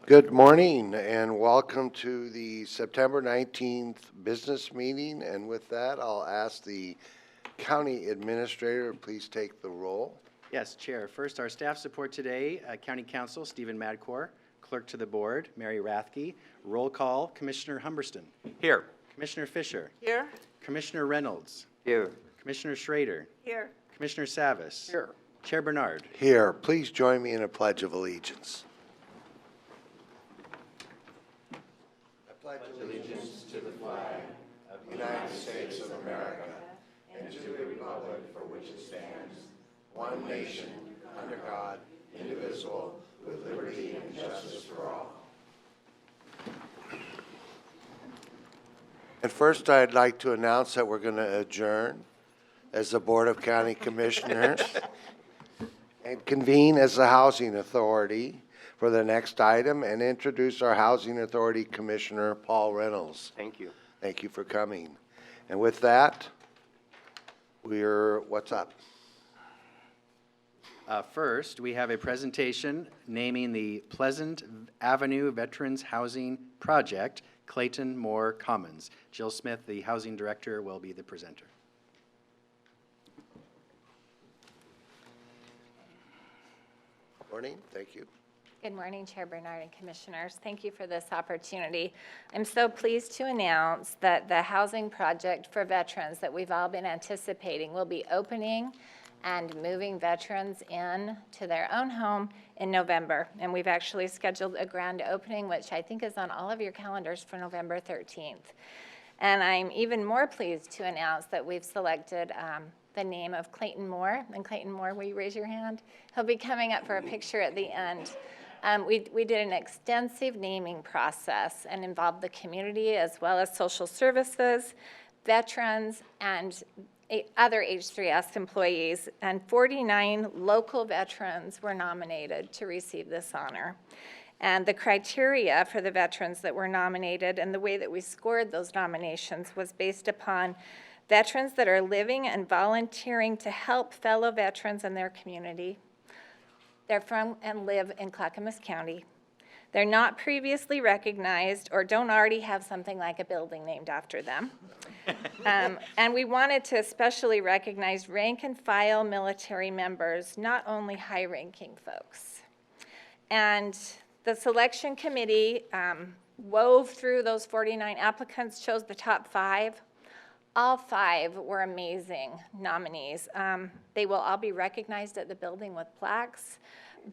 Good morning and welcome to the September 19th business meeting. And with that, I'll ask the county administrator to please take the roll. Yes, Chair. First, our staff support today, County Counsel Stephen Madcore, Clerk to the Board Mary Rathke, roll call Commissioner Humberston. Here. Commissioner Fisher. Here. Commissioner Reynolds. Here. Commissioner Schrader. Here. Commissioner Savis. Here. Chair Bernard. Here, please join me in a pledge of allegiance. I pledge allegiance to the flag of the United States of America and to the republic for which it stands, one nation, under God, indivisible, with liberty and justice for all. And first, I'd like to announce that we're going to adjourn as the Board of County Commissioners and convene as the Housing Authority for the next item and introduce our Housing Authority Commissioner, Paul Reynolds. Thank you. Thank you for coming. And with that, what's up? First, we have a presentation naming the Pleasant Avenue Veterans Housing Project, Clayton Moore Commons. Jill Smith, the Housing Director, will be the presenter. Morning, thank you. Good morning, Chair Bernard and Commissioners. Thank you for this opportunity. I'm so pleased to announce that the housing project for veterans that we've all been anticipating will be opening and moving veterans in to their own home in November. And we've actually scheduled a grand opening, which I think is on all of your calendars for November 13th. And I'm even more pleased to announce that we've selected the name of Clayton Moore. And Clayton Moore, will you raise your hand? He'll be coming up for a picture at the end. We did an extensive naming process and involved the community as well as social services, veterans, and other H3S employees, and 49 local veterans were nominated to receive this honor. And the criteria for the veterans that were nominated and the way that we scored those nominations was based upon veterans that are living and volunteering to help fellow veterans in their community. They're from and live in Clackamas County. They're not previously recognized or don't already have something like a building named after them. And we wanted to especially recognize rank and file military members, not only high-ranking folks. And the selection committee wove through those 49 applicants, chose the top 5. All 5 were amazing nominees. They will all be recognized at the building with plaques,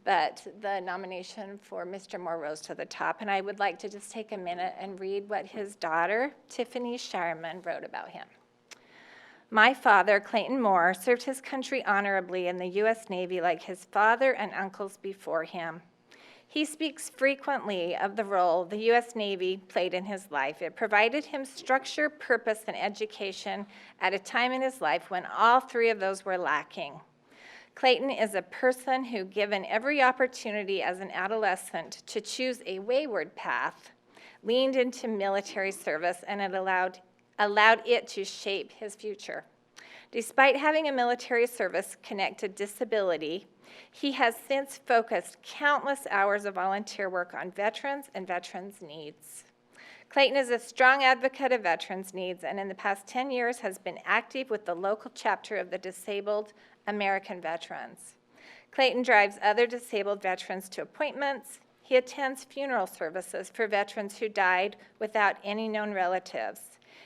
but the nomination for Mr. Moore rose to the top. And I would like to just take a minute and read what his daughter, Tiffany Sharman, wrote about him. My father, Clayton Moore, served his country honorably in the U.S. Navy like his father and uncles before him. He speaks frequently of the role the U.S. Navy played in his life. It provided him structure, purpose, and education at a time in his life when all 3 of those were lacking. Clayton is a person who, given every opportunity as an adolescent to choose a wayward path, leaned into military service, and it allowed it to shape his future. Despite having a military service-connected disability, he has since focused countless hours of volunteer work on veterans and veterans' needs. Clayton is a strong advocate of veterans' needs and in the past 10 years has been active with the local chapter of the Disabled American Veterans. Clayton drives other disabled veterans to appointments. He attends funeral services for veterans who died without any known relatives.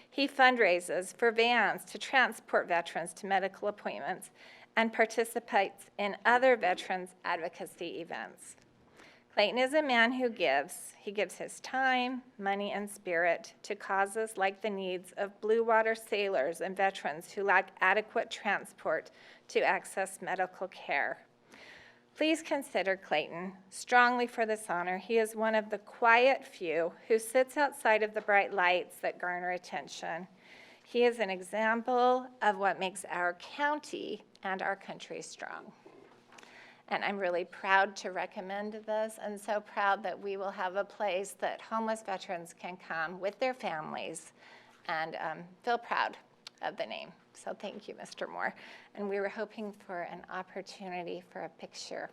He fundraises for vans to transport veterans to medical appointments and participates in other veterans advocacy events. Clayton is a man who gives. He gives his time, money, and spirit to causes like the needs of blue water sailors and veterans who lack adequate transport to access medical care. Please consider Clayton strongly for this honor. He is one of the quiet few who sits outside of the bright lights that garner attention. He is an example of what makes our county and our country strong. And I'm really proud to recommend this and so proud that we will have a place that homeless veterans can come with their families and feel proud of the name. So thank you, Mr. Moore. And we were hoping for an opportunity for a picture.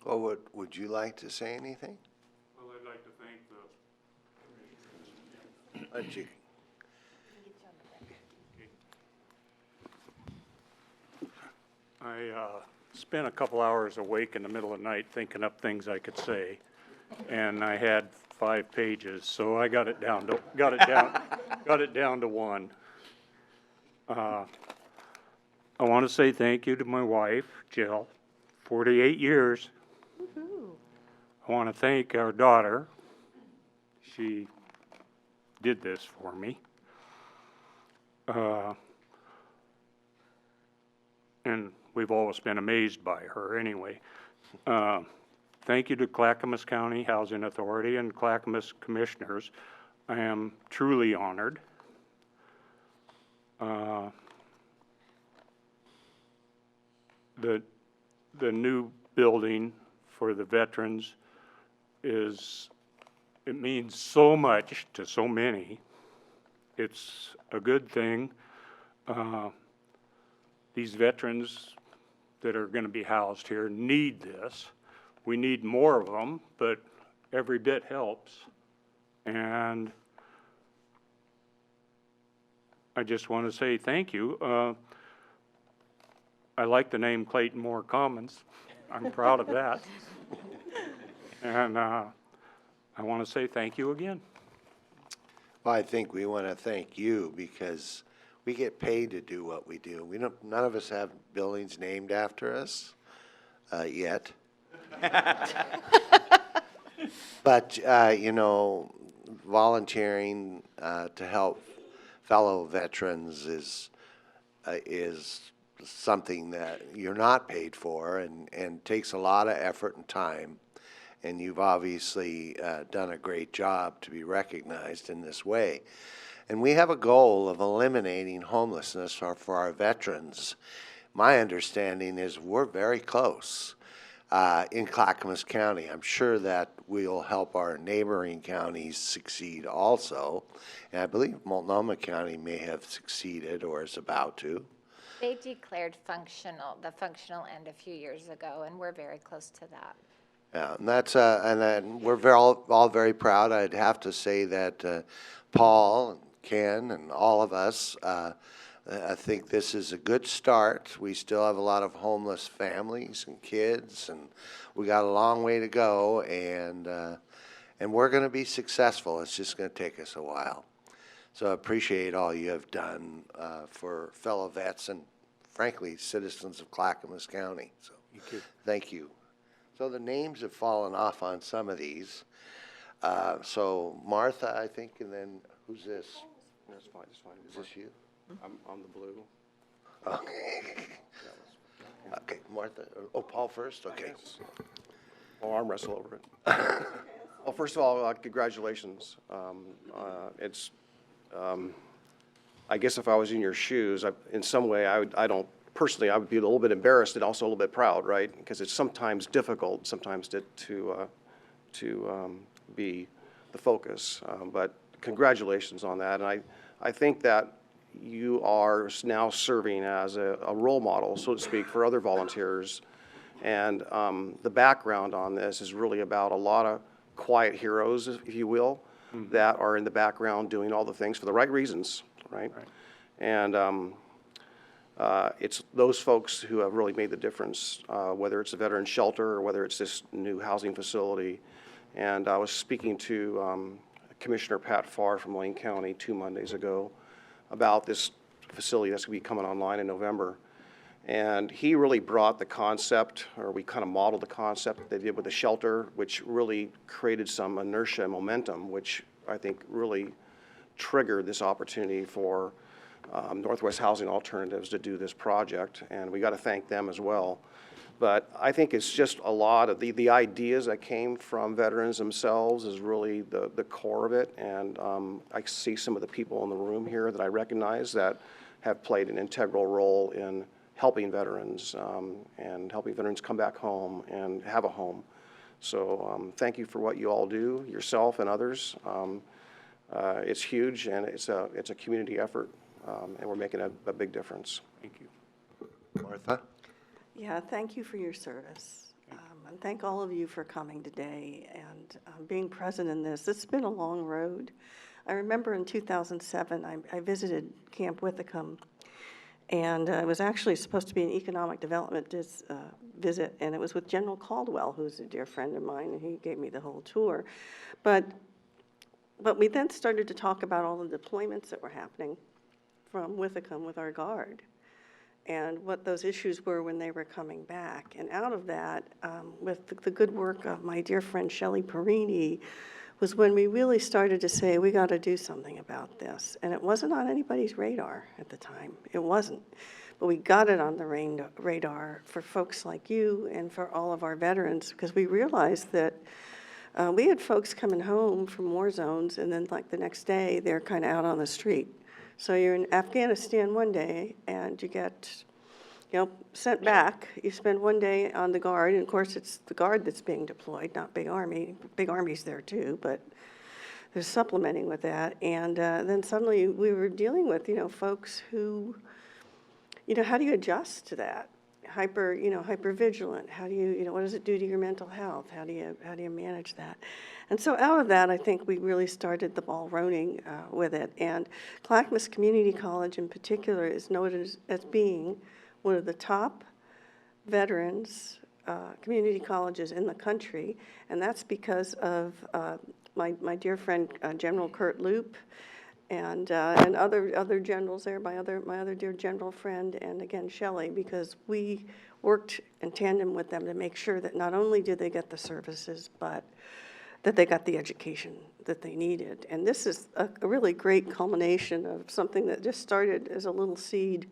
Well, would you like to say anything? Well, I'd like to Aren't you? I spent a couple hours awake in the middle of the night thinking up things I could say, and I had 5 pages, so I got it down to 1. I want to say thank you to my wife, Jill, 48 years. I want to thank our daughter. She did this for me. And we've always been amazed by her anyway. Thank you to Clackamas County Housing Authority and Clackamas Commissioners. I am truly honored. The new building for the veterans it means so much to so many. It's a good thing. These veterans that are going to be housed here need this. We need more of them, but every bit helps. And I just want to say thank you. I like the name Clayton Moore Commons. I'm proud of that. And I want to say thank you again. Well, I think we want to thank you because we get paid to do what we do. None of us have buildings named after us yet. But, volunteering to help fellow veterans is something that you're not paid for and takes a lot of effort and time. And you've obviously done a great job to be recognized in this way. And we have a goal of eliminating homelessness for our veterans. My understanding is we're very close in Clackamas County. I'm sure that we'll help our neighboring counties succeed also. And I believe Multnomah County may have succeeded or is about to. They declared the functional end a few years ago, and we're very close to that. Yeah, and that's and then we're all very proud. I'd have to say that Paul and Ken and all of us, I think this is a good start. We still have a lot of homeless families and kids, and we got a long way to go. And we're going to be successful. It's just going to take us a while. So I appreciate all you have done for fellow vets and, frankly, citizens of Clackamas County. So thank you. So the names have fallen off on some of these. So Martha, I think, and then who's this? That's fine, that's fine. Is this you? I'm the blue. Okay. Okay, Martha. Oh, Paul first? Okay. I'll arm wrestle over it. Well, first of all, congratulations. I guess if I was in your shoes, in some way, I would be a little bit embarrassed and also a little bit proud, right? Because it's sometimes difficult, to be the focus. But congratulations on that. And I think that you are now serving as a role model, so to speak, for other volunteers. And the background on this is really about a lot of quiet heroes, if you will, that are in the background doing all the things for the right reasons, right? And it's those folks who have really made the difference, whether it's a veteran shelter or whether it's this new housing facility. And I was speaking to Commissioner Pat Farr from Lane County 2 Mondays ago about this facility that's going to be coming online in November. And he really brought the concept, or we kind of modeled the concept that they did with the shelter, which really created some inertia and momentum, which I think really triggered this opportunity for Northwest Housing Alternatives to do this project. And we got to thank them as well. But I think it's just a lot of the ideas that came from veterans themselves is really the core of it. And I see some of the people in the room here that I recognize that have played an integral role in helping veterans and helping veterans come back home and have a home. So thank you for what you all do, yourself and others. It's huge, and it's a community effort, and we're making a big difference. Thank you. Martha? Yeah, thank you for your service. And thank all of you for coming today and being present in this. It's been a long road. I remember in 2007, I visited Camp Withicum, and it was actually supposed to be an economic development visit, and it was with General Caldwell, who's a dear friend of mine, and he gave me the whole tour. But we then started to talk about all the deployments that were happening from Withicum with our Guard, and what those issues were when they were coming back. And out of that, with the good work of my dear friend Shelley Perini, was when we really started to say, we got to do something about this. And it wasn't on anybody's radar at the time. It wasn't. But we got it on the radar for folks like you and for all of our veterans, because we realized that we had folks coming home from war zones, and then like the next day, they're kind of out on the street. So you're in Afghanistan one day, and you get, sent back. You spend one day on the Guard, and of course, it's the Guard that's being deployed, not Big Army. Big Army's there too, but they're supplementing with that. And then suddenly we were dealing with, folks who, how do you adjust to that? Hyper vigilant. How do you, what does it do to your mental health? How do you manage that? And so out of that, I think we really started the ball rolling with it. And Clackamas Community College in particular is noted as being one of the top veterans community colleges in the country, and that's because of my dear friend General Kurt Loop, and other generals there, my other dear general friend, and again Shelley, because we worked in tandem with them to make sure that not only did they get the services, but that they got the education that they needed. And this is a really great culmination of something that just started as a little seed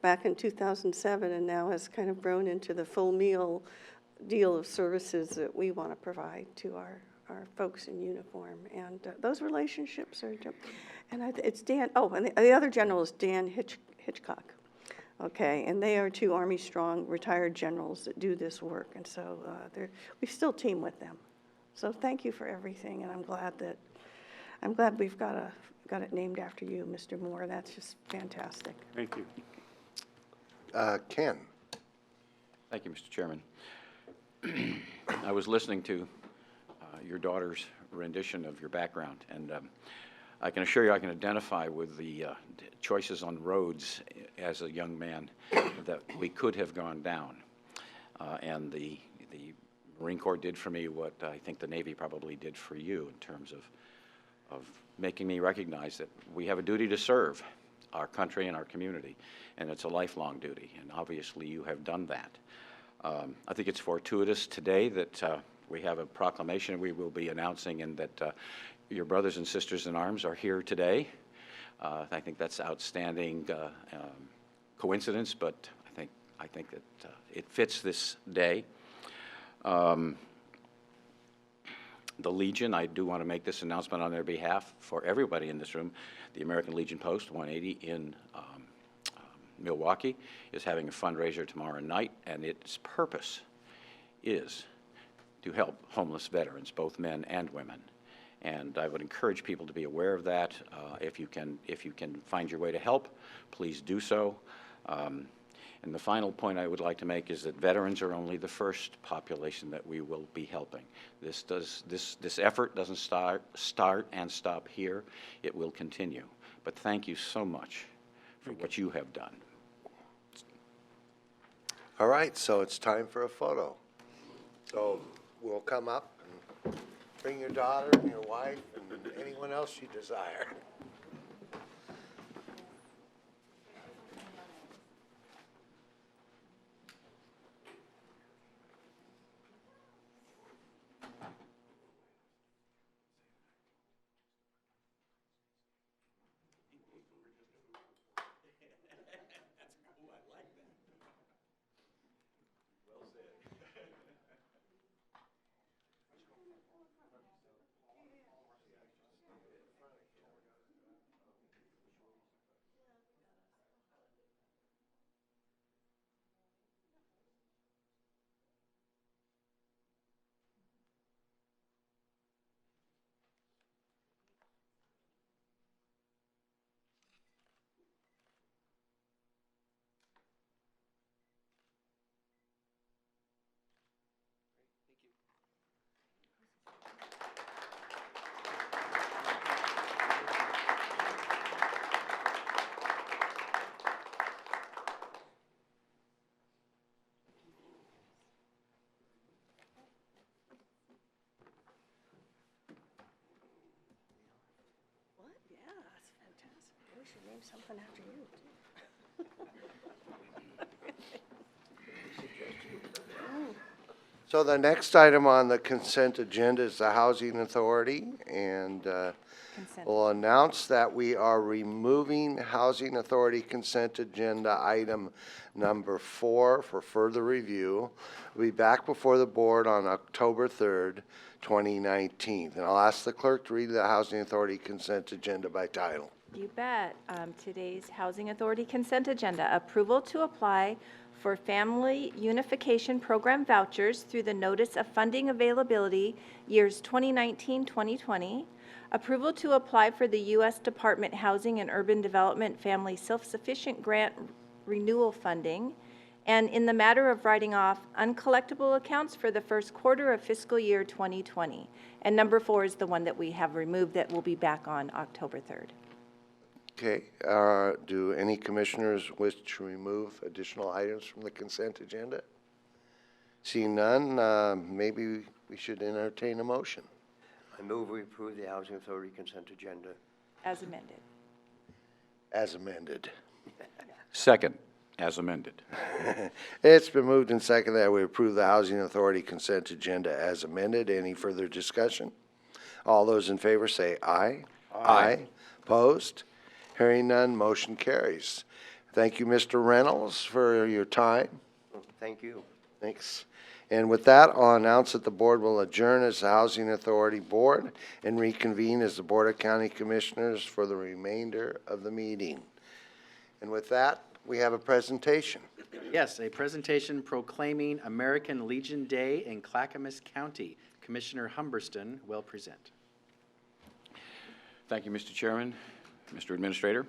back in 2007 and now has kind of grown into the full meal deal of services that we want to provide to our folks in uniform. And those relationships are, and it's Dan, and the other general is Dan Hitchcock. Okay, and they are two Army strong retired generals that do this work. And so we still team with them. So thank you for everything, and I'm glad we've got it named after you, Mr. Moore. That's just fantastic. Thank you. Ken. Thank you, Mr. Chairman. I was listening to your daughter's rendition of your background, and I can assure you I can identify with the choices on roads as a young man that we could have gone down. And the Marine Corps did for me what I think the Navy probably did for you in terms of making me recognize that we have a duty to serve our country and our community, and it's a lifelong duty, and obviously you have done that. I think it's fortuitous today that we have a proclamation we will be announcing, and that your brothers and sisters in arms are here today. I think that's outstanding coincidence, but I think that it fits this day. The Legion, I do want to make this announcement on their behalf for everybody in this room. The American Legion Post 180 in Milwaukee is having a fundraiser tomorrow night, and its purpose is to help homeless veterans, both men and women. And I would encourage people to be aware of that. If you can find your way to help, please do so. And the final point I would like to make is that veterans are only the first population that we will be helping. This effort doesn't start and stop here. It will continue. But thank you so much for what you have done. All right, so it's time for a photo. So we'll come up and bring your daughter and your wife and anyone else you desire. name something after you. So the next item on the consent agenda is the Housing Authority, and we'll announce that we are removing Housing Authority consent agenda item number 4 for further review. We'll be back before the board on October 3rd, 2019. And I'll ask the clerk to read the Housing Authority consent agenda by title. You bet. Today's Housing Authority consent agenda, approval to apply for Family Unification Program vouchers through the Notice of Funding Availability years 2019-2020, approval to apply for the U.S. Department Housing and Urban Development Family Self-Sufficient Grant Renewal Funding, and in the matter of writing off uncollectible accounts for the first quarter of fiscal year 2020. And number 4 is the one that we have removed that will be back on October 3rd. Okay, do any commissioners wish to remove additional items from the consent agenda? Seeing none, maybe we should entertain a motion. I move we approve the Housing Authority consent agenda. As amended. As amended. Second, as amended. It's been moved and seconded that we approve the Housing Authority consent agenda as amended. Any further discussion? All those in favor say aye. Aye. Opposed? Hearing none, motion carries. Thank you, Mr. Reynolds, for your time. Thank you. Thanks. And with that, I'll announce that the board will adjourn as the Housing Authority Board and reconvene as the Board of County Commissioners for the remainder of the meeting. And with that, we have a presentation. Yes, a presentation proclaiming American Legion Day in Clackamas County. Commissioner Humberston will present. Thank you, Mr. Chairman, Mr. Administrator.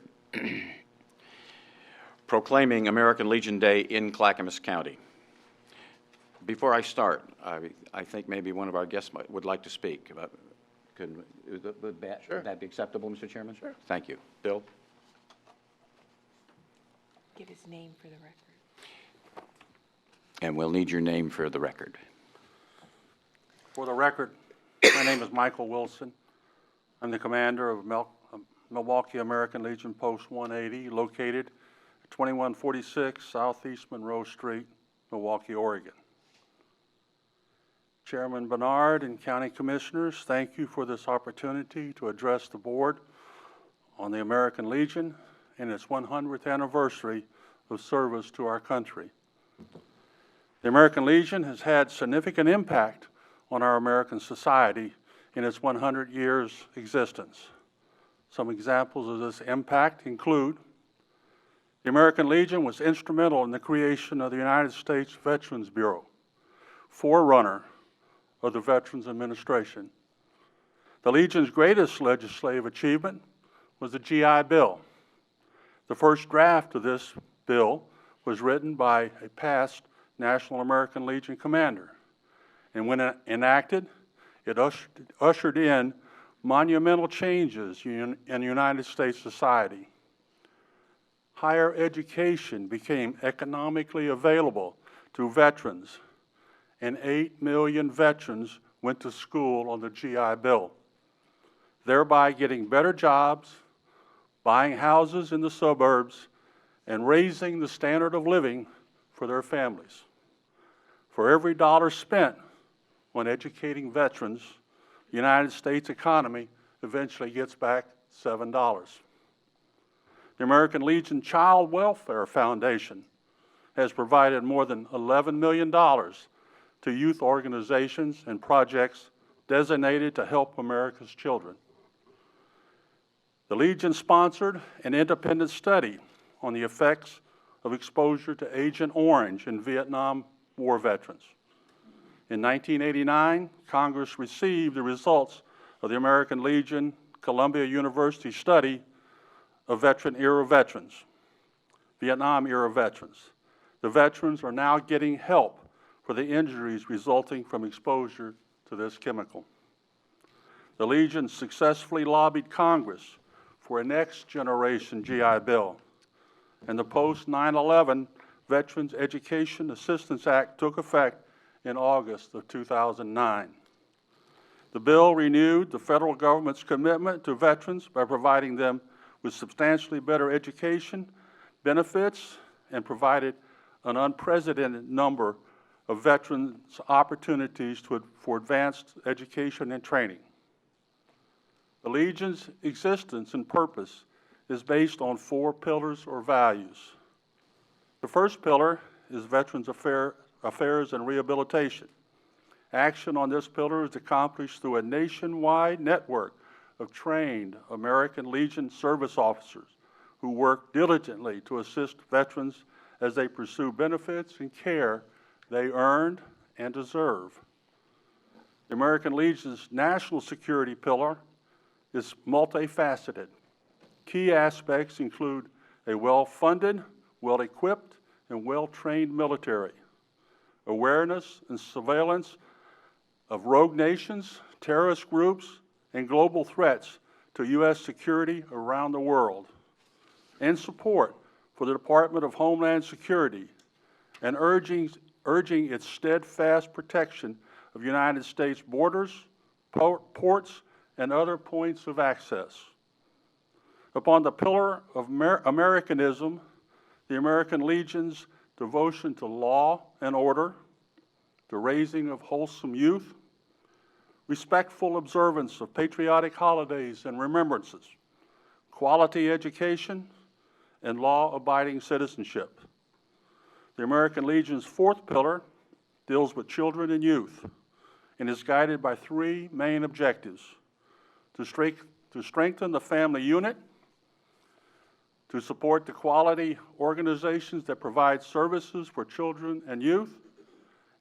Proclaiming American Legion Day in Clackamas County. Before I start, I think maybe one of our guests would like to speak. Would that be acceptable, Mr. Chairman? Sure. Thank you. Bill? Give his name for the record. And we'll need your name for the record. For the record, my name is Michael Wilson. I'm the commander of Milwaukee American Legion Post 180, located at 2146 Southeast Monroe Street, Milwaukee, Oregon. Chairman Bernard and County Commissioners, thank you for this opportunity to address the board on the American Legion and its 100th anniversary of service to our country. The American Legion has had significant impact on our American society in its 100 years existence. Some examples of this impact include the American Legion was instrumental in the creation of the United States Veterans Bureau, forerunner of the Veterans Administration. The Legion's greatest legislative achievement was the GI Bill. The first draft of this bill was written by a past National American Legion commander, and when enacted, it ushered in monumental changes in United States society. Higher education became economically available to veterans, and 8 million veterans went to school on the GI Bill, thereby getting better jobs, buying houses in the suburbs, and raising the standard of living for their families. For every dollar spent on educating veterans, the United States economy eventually gets back $7. The American Legion Child Welfare Foundation has provided more than $11 million to youth organizations and projects designated to help America's children. The Legion sponsored an independent study on the effects of exposure to Agent Orange in Vietnam War veterans. In 1989, Congress received the results of the American Legion Columbia University study of Vietnam-era veterans. The veterans are now getting help for the injuries resulting from exposure to this chemical. The Legion successfully lobbied Congress for a next-generation GI Bill, and the post-9/11 Veterans Education Assistance Act took effect in August of 2009. The bill renewed the federal government's commitment to veterans by providing them with substantially better education, benefits, and provided an unprecedented number of veterans opportunities for advanced education and training. The Legion's existence and purpose is based on 4 pillars or values. The first pillar is Veterans Affairs and Rehabilitation. Action on this pillar is accomplished through a nationwide network of trained American Legion service officers who work diligently to assist veterans as they pursue benefits and care they earned and deserve. The American Legion's national security pillar is multifaceted. Key aspects include a well-funded, well-equipped, and well-trained military, awareness and surveillance of rogue nations, terrorist groups, and global threats to U.S. security around the world, and support for the Department of Homeland Security, and urging its steadfast protection of United States borders, ports, and other points of access. Upon the pillar of Americanism, the American Legion's devotion to law and order, the raising of wholesome youth, respectful observance of patriotic holidays and remembrances, quality education, and law-abiding citizenship. The American Legion's 4th pillar deals with children and youth and is guided by 3 main objectives: to strengthen the family unit, to support the quality organizations that provide services for children and youth,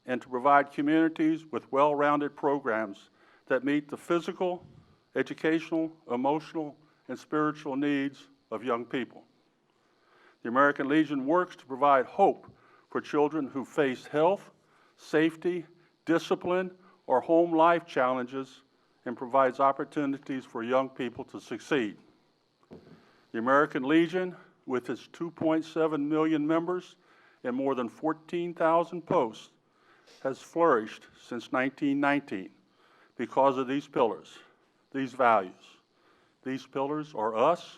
and to provide communities with well-rounded programs that meet the physical, educational, emotional, and spiritual needs of young people. The American Legion works to provide hope for children who face health, safety, discipline, or home life challenges, and provides opportunities for young people to succeed. The American Legion, with its 2.7 million members and more than 14,000 posts, has flourished since 1919 because of these pillars, these values. These pillars are us,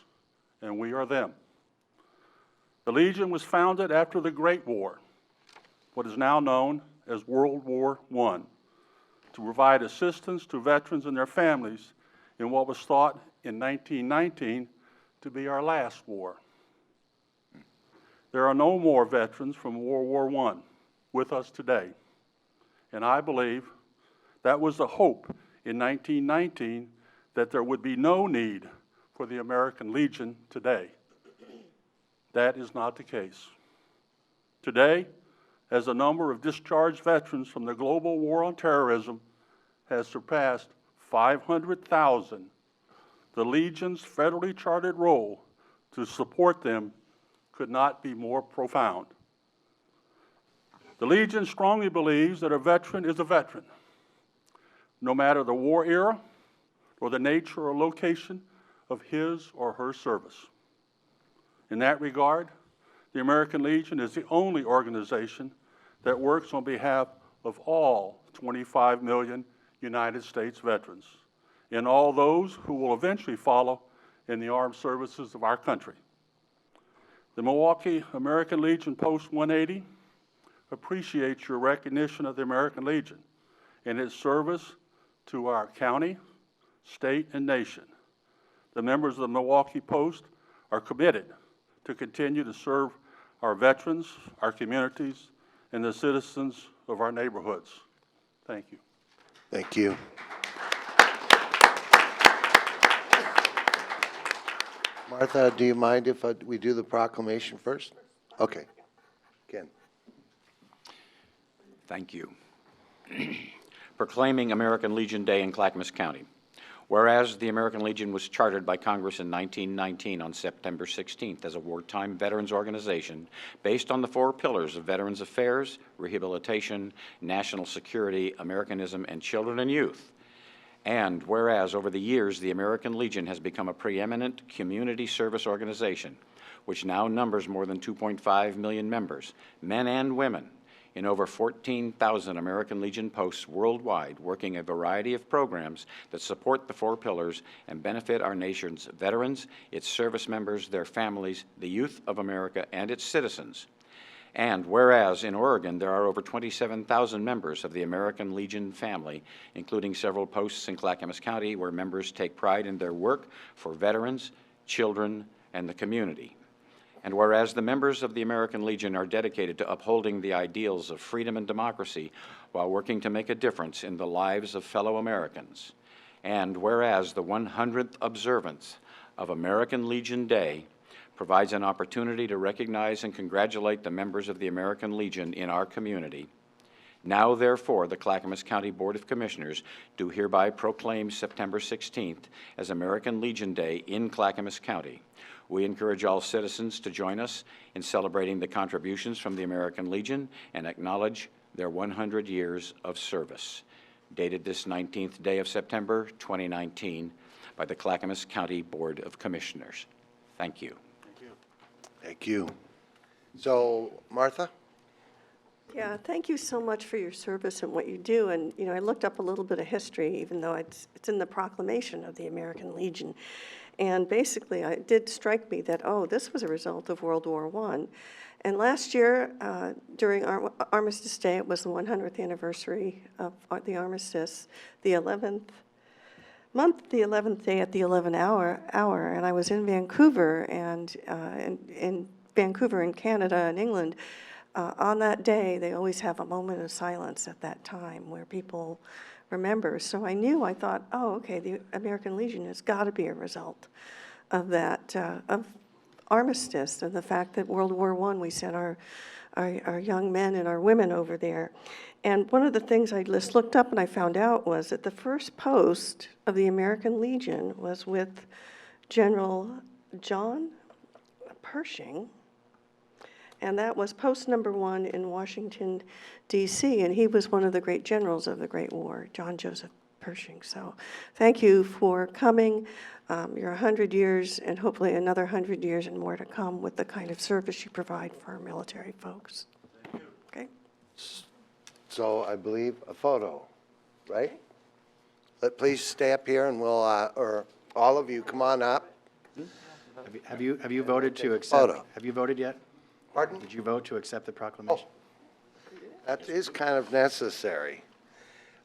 and we are them. The Legion was founded after the Great War, what is now known as World War I, to provide assistance to veterans and their families in what was thought in 1919 to be our last war. There are no more veterans from World War I with us today, and I believe that was the hope in 1919 that there would be no need for the American Legion today. That is not the case. Today, as the number of discharged veterans from the global war on terrorism has surpassed 500,000, the Legion's federally chartered role to support them could not be more profound. The Legion strongly believes that a veteran is a veteran, no matter the war era or the nature or location of his or her service. In that regard, the American Legion is the only organization that works on behalf of all 25 million United States veterans and all those who will eventually follow in the armed services of our country. The Milwaukee American Legion Post 180 appreciates your recognition of the American Legion and its service to our county, state, and nation. The members of the Milwaukee Post are committed to continue to serve our veterans, our communities, and the citizens of our neighborhoods. Thank you. Thank you. Martha, do you mind if we do the proclamation first? Okay. Ken. Thank you. Proclaiming American Legion Day in Clackamas County. Whereas the American Legion was chartered by Congress in 1919 on September 16th as a wartime veterans organization based on the 4 pillars of Veterans Affairs, Rehabilitation, National Security, Americanism, and Children and Youth. And whereas over the years the American Legion has become a preeminent community service organization, which now numbers more than 2.5 million members, men and women, in over 14,000 American Legion posts worldwide, working a variety of programs that support the 4 pillars and benefit our nation's veterans, its service members, their families, the youth of America, and its citizens. And whereas in Oregon there are over 27,000 members of the American Legion family, including several posts in Clackamas County where members take pride in their work for veterans, children, and the community. And whereas the members of the American Legion are dedicated to upholding the ideals of freedom and democracy while working to make a difference in the lives of fellow Americans. And whereas the 100th observance of American Legion Day provides an opportunity to recognize and congratulate the members of the American Legion in our community. Now, therefore, the Clackamas County Board of Commissioners do hereby proclaim September 16th as American Legion Day in Clackamas County. We encourage all citizens to join us in celebrating the contributions from the American Legion and acknowledge their 100 years of service. Dated this 19th day of September 2019 by the Clackamas County Board of Commissioners. Thank you. Thank you. So, Martha? Yeah, thank you so much for your service and what you do. And, you know, I looked up a little bit of history, even though it's in the proclamation of the American Legion. And basically, it did strike me that, oh, this was a result of World War I. And last year, during Armistice Day, it was the 100th anniversary of the armistice, the 11th day at the 11th hour, and I was in Vancouver, and in Vancouver in Canada and England. On that day, they always have a moment of silence at that time where people remember. So I thought, oh, okay, the American Legion has got to be a result of that, of armistice, and the fact that World War I, we sent our young men and our women over there. And one of the things I just looked up and I found out was that the first post of the American Legion was with General John Pershing, and that was post number 1 in Washington, D.C., and he was one of the great generals of the Great War, John Joseph Pershing. So thank you for coming. You're 100 years, and hopefully another 100 years and more to come with the kind of service you provide for our military folks. Okay? So I believe a photo, right? Please stay up here and we'll, or all of you, come on up. Have you voted to accept? Photo. Have you voted yet? Pardon? Did you vote to accept the proclamation? That is kind of necessary.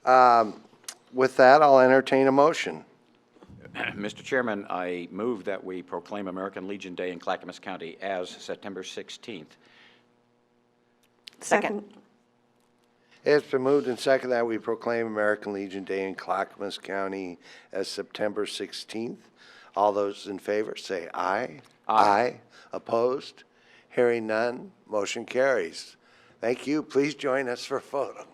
With that, I'll entertain a motion. Mr. Chairman, I move that we proclaim American Legion Day in Clackamas County as September 16th. Second. It's been moved and seconded that we proclaim American Legion Day in Clackamas County as September 16th. All those in favor say aye. Aye. Opposed? Hearing none, motion carries. Thank you. Please join us for a photo.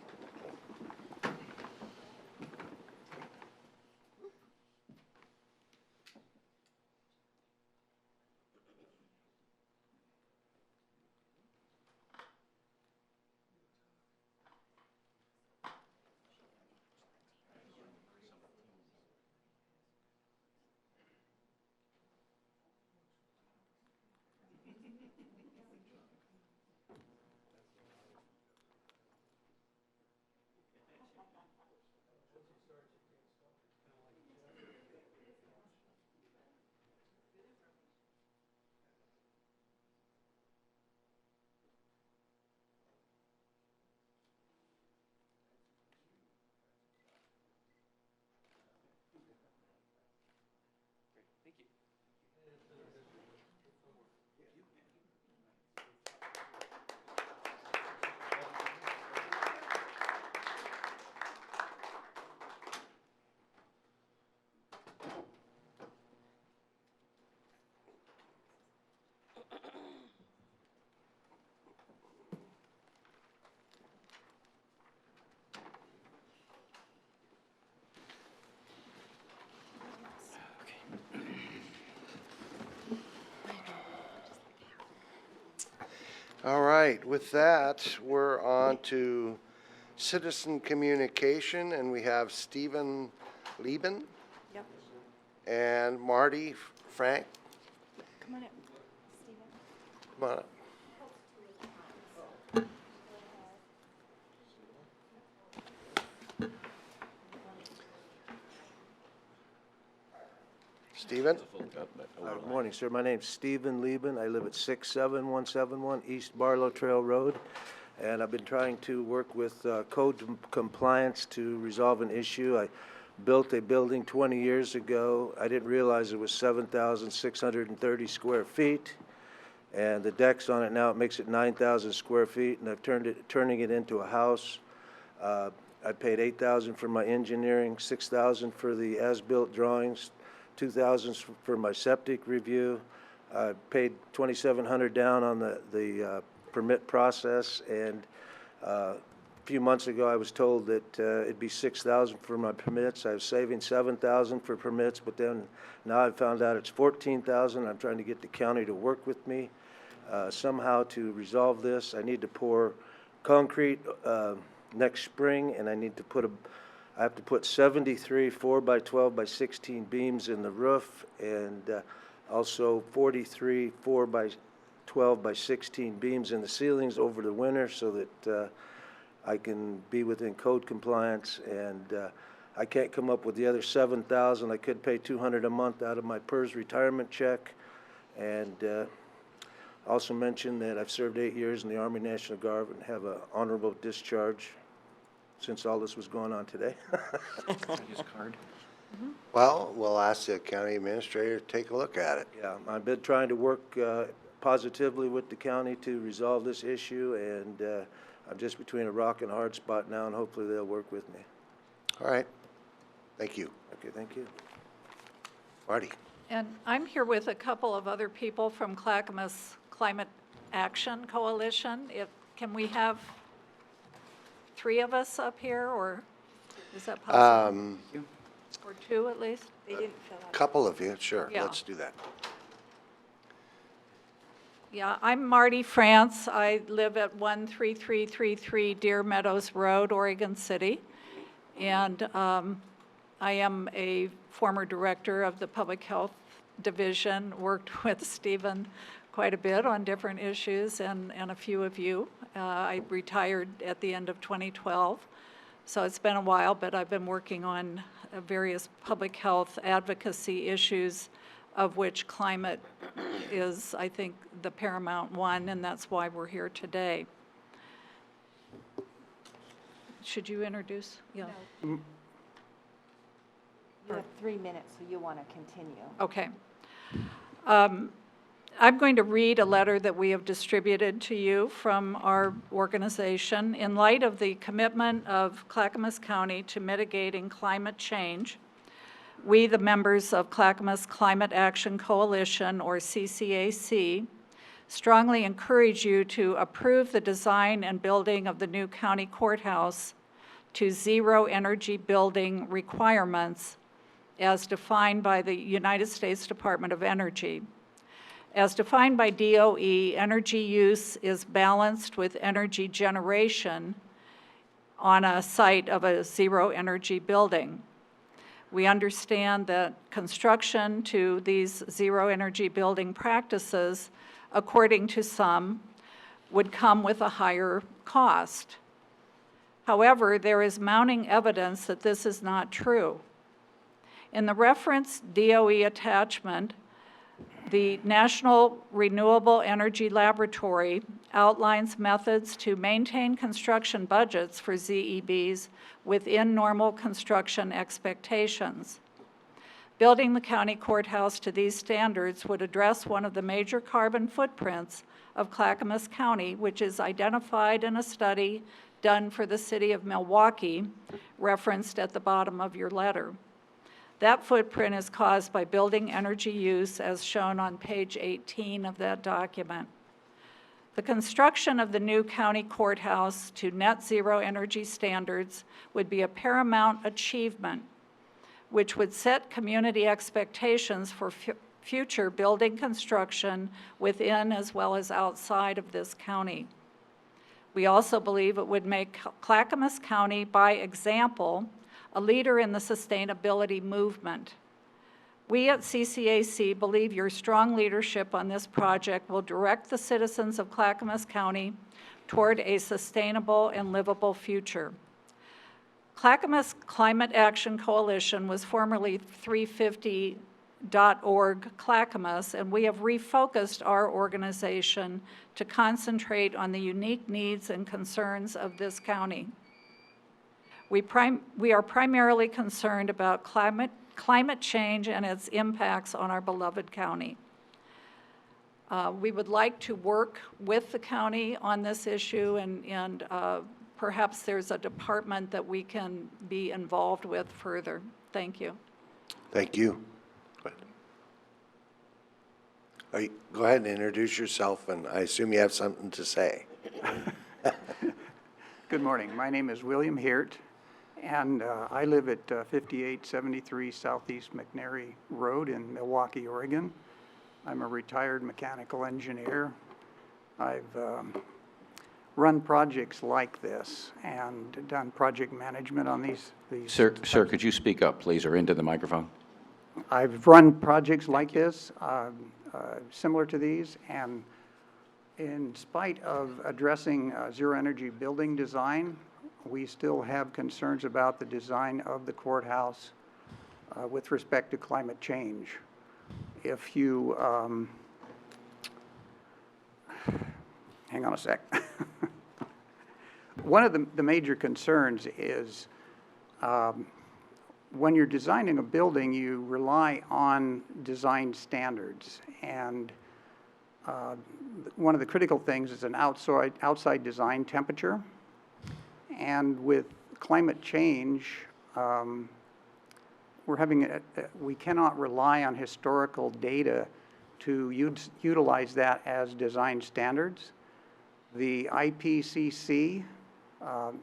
All right, with that, we're on to citizen communication, and we have Stephen Lieben. Yep. And Marty Frank. Come on up, Stephen. Come on up. Stephen? Good morning, sir. My name's Stephen Lieben. I live at 67171 East Barlow Trail Road, and I've been trying to work with code compliance to resolve an issue. I built a building 20 years ago. I didn't realize it was 7,630 square feet, and the decks on it now, it makes it 9,000 square feet, and I've turning it into a house. I paid $8,000 for my engineering, $6,000 for the as-built drawings, $2,000 for my septic review. I paid $2,700 down on the permit process, and a few months ago I was told that it'd be $6,000 for my permits. I was saving $7,000 for permits, but then now I've found out it's $14,000. I'm trying to get the county to work with me somehow to resolve this. I need to pour concrete next spring, and I have to put 73 4x12 by 16 beams in the roof, and also 43 4x12 by 16 beams in the ceilings over the winter, so that I can be within code compliance. And I can't come up with the other $7,000. I could pay $200 a month out of my PERS retirement check. And also mention that I've served 8 years in the Army National Guard and have an honorable discharge since all this was going on today. His card. Well, we'll ask the county administrator to take a look at it. Yeah, I've been trying to work positively with the county to resolve this issue, and I'm just between a rock and a hard spot now, and hopefully they'll work with me. All right. Thank you. Okay, thank you. Marty? And I'm here with a couple of other people from Clackamas Climate Action Coalition. Can we have 3 of us up here, or is that possible? Or 2 at least? They didn't fill out. Couple of you, sure. Yeah. Let's do that. Yeah, I'm Marty France. I live at 13333 Deer Meadows Road, Oregon City. And I am a former director of the Public Health Division, worked with Stephen quite a bit on different issues, and a few of you. I retired at the end of 2012, so it's been a while, but I've been working on various public health advocacy issues, of which climate is, I think, the paramount one, and that's why we're here today. Should you introduce? Yeah. You have 3 minutes, so you want to continue. Okay. I'm going to read a letter that we have distributed to you from our organization. In light of the commitment of Clackamas County to mitigating climate change, we, the members of Clackamas Climate Action Coalition, or CCAC, strongly encourage you to approve the design and building of the new county courthouse to zero energy building requirements as defined by the United States Department of Energy. As defined by DOE, energy use is balanced with energy generation on a site of a zero energy building. We understand that construction to these zero energy building practices, according to some, would come with a higher cost. However, there is mounting evidence that this is not true. In the reference DOE attachment, the National Renewable Energy Laboratory outlines methods to maintain construction budgets for ZEBs within normal construction expectations. Building the county courthouse to these standards would address one of the major carbon footprints of Clackamas County, which is identified in a study done for the city of Milwaukee, referenced at the bottom of your letter. That footprint is caused by building energy use, as shown on page 18 of that document. The construction of the new county courthouse to net zero energy standards would be a paramount achievement, which would set community expectations for future building construction within as well as outside of this county. We also believe it would make Clackamas County, by example, a leader in the sustainability movement. We at CCAC believe your strong leadership on this project will direct the citizens of Clackamas County toward a sustainable and livable future. Clackamas Climate Action Coalition was formerly 350 Clackamas, and we have refocused our organization to concentrate on the unique needs and concerns of this county. We are primarily concerned about climate change and its impacts on our beloved county. We would like to work with the county on this issue, and perhaps there's a department that we can be involved with further. Thank you. Thank you. Go ahead and introduce yourself, and I assume you have something to say. Good morning. My name is William Hirt, and I live at 5873 Southeast McNary Road in Milwaukee, Oregon. I'm a retired mechanical engineer. I've run projects like this and done project management on these. Sir, could you speak up, please, or into the microphone? I've run projects like this, similar to these, and in spite of addressing zero-energy building design, we still have concerns about the design of the courthouse with respect to climate change. If you, hang on a sec. One of the major concerns is when you're designing a building, you rely on design standards. And one of the critical things is an outside design temperature. And with climate change, we cannot rely on historical data to utilize that as design standards. The IPCC, the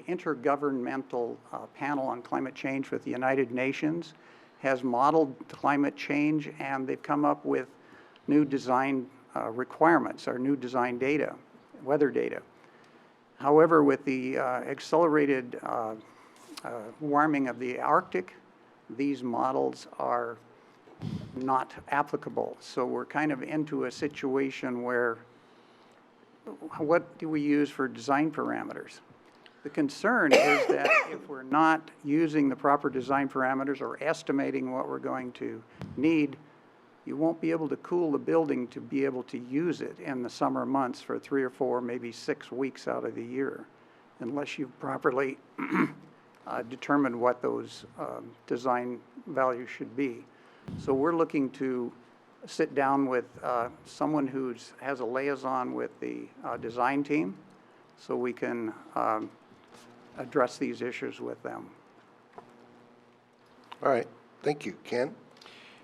Intergovernmental Panel on Climate Change with the United Nations, has modeled climate change, and they've come up with new design requirements or new design data, weather data. However, with the accelerated warming of the Arctic, these models are not applicable. So we're kind of into a situation where what do we use for design parameters? The concern is that if we're not using the proper design parameters or estimating what we're going to need, you won't be able to cool the building to be able to use it in the summer months for 3 or 4, maybe 6 weeks out of the year, unless you've properly determined what those design values should be. So we're looking to sit down with someone who has a liaison with the design team so we can address these issues with them. All right, thank you. Ken?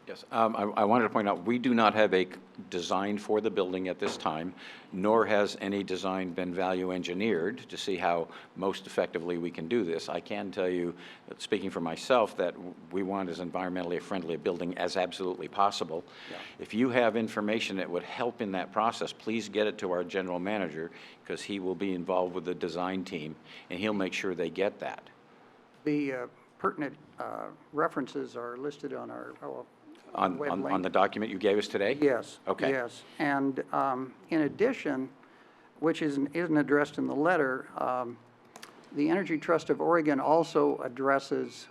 Yes, I wanted to point out, we do not have a design for the building at this time, nor has any design been value engineered to see how most effectively we can do this. I can tell you, speaking for myself, that we want as environmentally friendly a building as absolutely possible. Yeah. If you have information that would help in that process, please get it to our general manager, because he will be involved with the design team, and he'll make sure they get that. The pertinent references are listed on our On the document you gave us today? Yes. Okay. Yes. And in addition, which isn't addressed in the letter, the Energy Trust of Oregon also addresses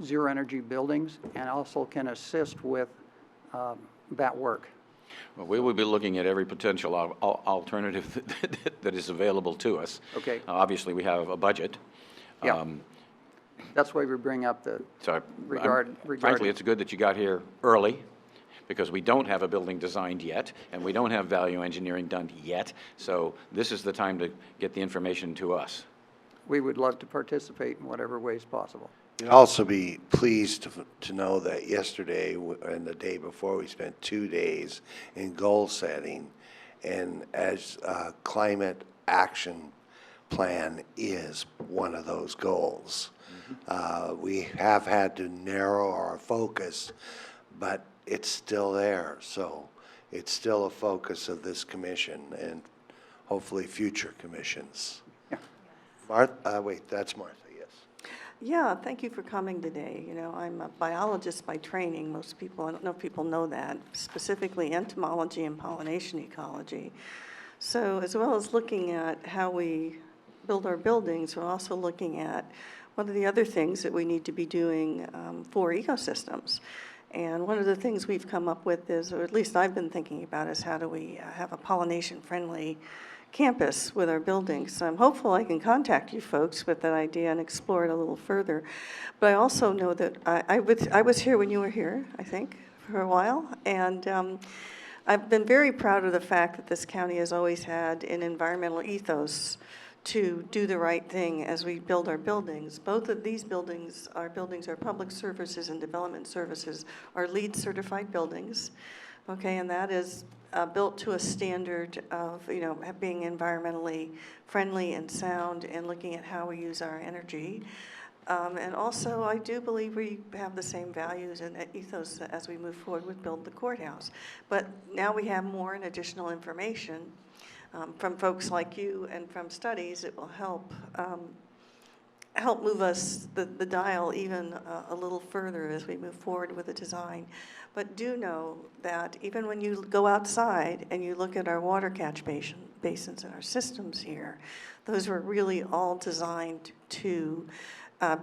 zero-energy buildings and also can assist with that work. Well, we will be looking at every potential alternative that is available to us. Okay. Obviously, we have a budget. Yeah. That's why we bring up the Frankly, it's good that you got here early, because we don't have a building designed yet, and we don't have value engineering done yet. So this is the time to get the information to us. We would love to participate in whatever ways possible. You'd also be pleased to know that yesterday and the day before, we spent 2 days in goal setting, and as climate action plan is one of those goals. We have had to narrow our focus, but it's still there. So it's still a focus of this commission and hopefully future commissions. Yeah. Martha, wait, that's Martha, yes. Yeah, thank you for coming today. You know, I'm a biologist by training. Most people, I don't know if people know that, specifically entomology and pollination ecology. So as well as looking at how we build our buildings, we're also looking at what are the other things that we need to be doing for ecosystems? And one of the things we've come up with is, or at least I've been thinking about, is how do we have a pollination-friendly campus with our buildings. So I'm hopeful I can contact you folks with that idea and explore it a little further. But I also know that I was here when you were here, I think, for a while. And I've been very proud of the fact that this county has always had an environmental ethos to do the right thing as we build our buildings. Both of these buildings, our public services and development services, are LEED certified buildings. Okay, and that is built to a standard of, being environmentally friendly and sound and looking at how we use our energy. And also, I do believe we have the same values and ethos as we move forward with Build the Courthouse. But now we have more and additional information from folks like you and from studies that will help move us the dial even a little further as we move forward with the design. But do know that even when you go outside and you look at our water catch basins and our systems here, those were really all designed to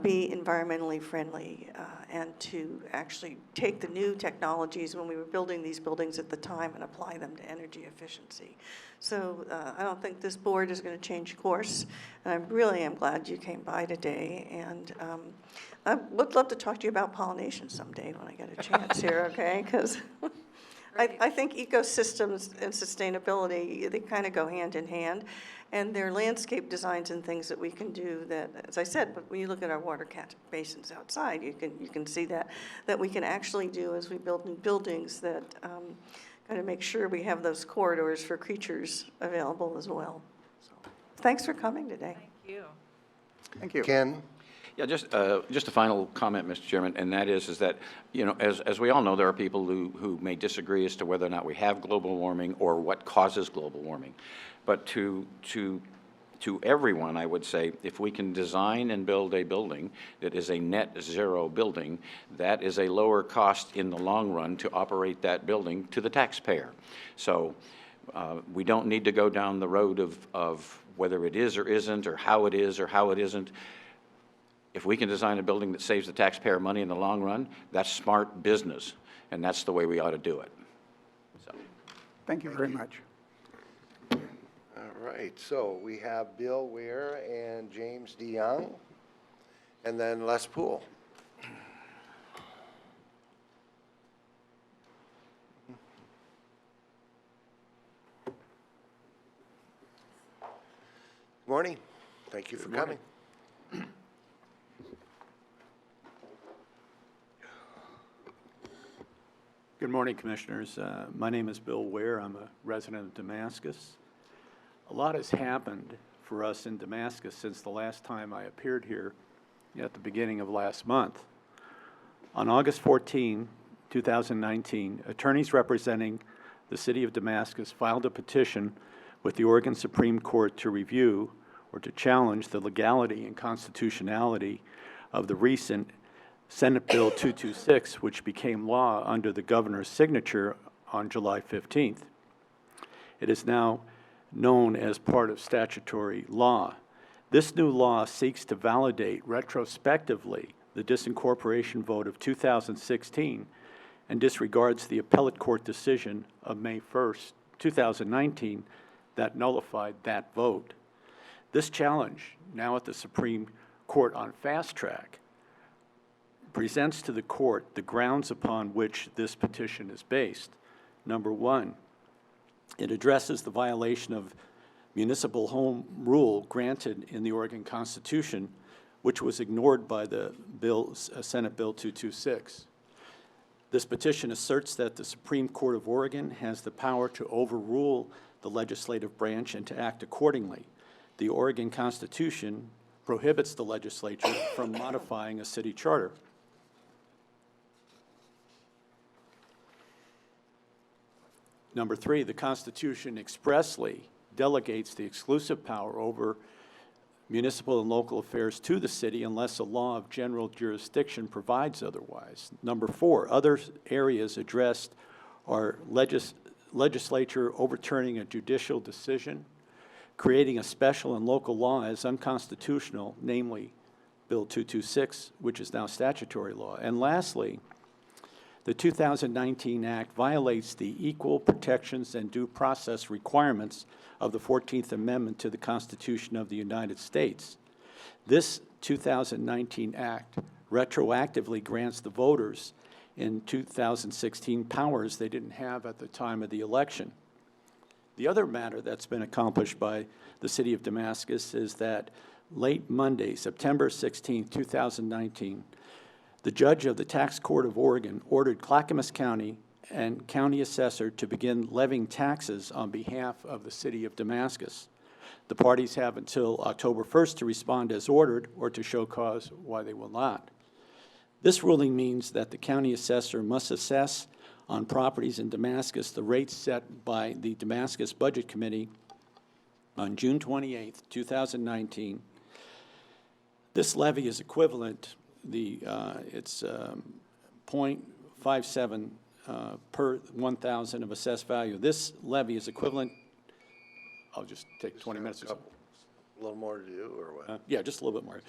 be environmentally friendly and to actually take the new technologies when we were building these buildings at the time and apply them to energy efficiency. So I don't think this board is going to change course, and I really am glad you came by today. And I would love to talk to you about pollination someday when I get a chance here, okay? Because I think ecosystems and sustainability, they kind of go hand in hand. And there are landscape designs and things that we can do that, as I said, but when you look at our water catch basins outside, you can see that we can actually do as we build new buildings that kind of make sure we have those corridors for creatures available as well. So, thanks for coming today. Thank you. Thank you. Ken? Yeah, just a final comment, Mr. Chairman, and that is that, as we all know, there are people who may disagree as to whether or not we have global warming or what causes global warming. But to everyone, I would say, if we can design and build a building that is a net zero building, that is a lower cost in the long run to operate that building to the taxpayer. So we don't need to go down the road of whether it is or isn't, or how it is or how it isn't. If we can design a building that saves the taxpayer money in the long run, that's smart business, and that's the way we ought to do it. So. Thank you very much. All right, so we have Bill Ware and James DeYoung, and then Les Poole. Morning. Thank you for coming. Good morning, Commissioners. My name is Bill Ware. I'm a resident of Damascus. A lot has happened for us in Damascus since the last time I appeared here at the beginning of last month. On August 14, 2019, attorneys representing the city of Damascus filed a petition with the Oregon Supreme Court to review or to challenge the legality and constitutionality of the recent Senate Bill 226, which became law under the governor's signature on July 15th. It is now known as part of statutory law. This new law seeks to validate retrospectively the disincorporation vote of 2016 and disregards the appellate court decision of May 1st, 2019 that nullified that vote. This challenge, now at the Supreme Court on fast track, presents to the court the grounds upon which this petition is based. Number one, it addresses the violation of municipal home rule granted in the Oregon Constitution, which was ignored by the Senate Bill 226. This petition asserts that the Supreme Court of Oregon has the power to overrule the legislative branch and to act accordingly. The Oregon Constitution prohibits the legislature from modifying a city charter. Number three, the Constitution expressly delegates the exclusive power over municipal and local affairs to the city unless a law of general jurisdiction provides otherwise. Number four, other areas addressed are legislature overturning a judicial decision, creating a special and local law as unconstitutional, namely Bill 226, which is now statutory law. And lastly, the 2019 Act violates the equal protections and due process requirements of the 14th Amendment to the Constitution of the United States. This 2019 Act retroactively grants the voters in 2016 powers they didn't have at the time of the election. The other matter that's been accomplished by the city of Damascus is that late Monday, September 16, 2019, the judge of the Tax Court of Oregon ordered Clackamas County and county assessor to begin levying taxes on behalf of the city of Damascus. The parties have until October 1st to respond as ordered or to show cause why they will not. This ruling means that the county assessor must assess on properties in Damascus the rates set by the Damascus Budget Committee on June 28, 2019. This levy is equivalent, it's 0.57 per 1,000 of assessed value. This levy is equivalent, I'll just take 20 minutes or so. A little more to do, or what? Yeah, just a little bit more.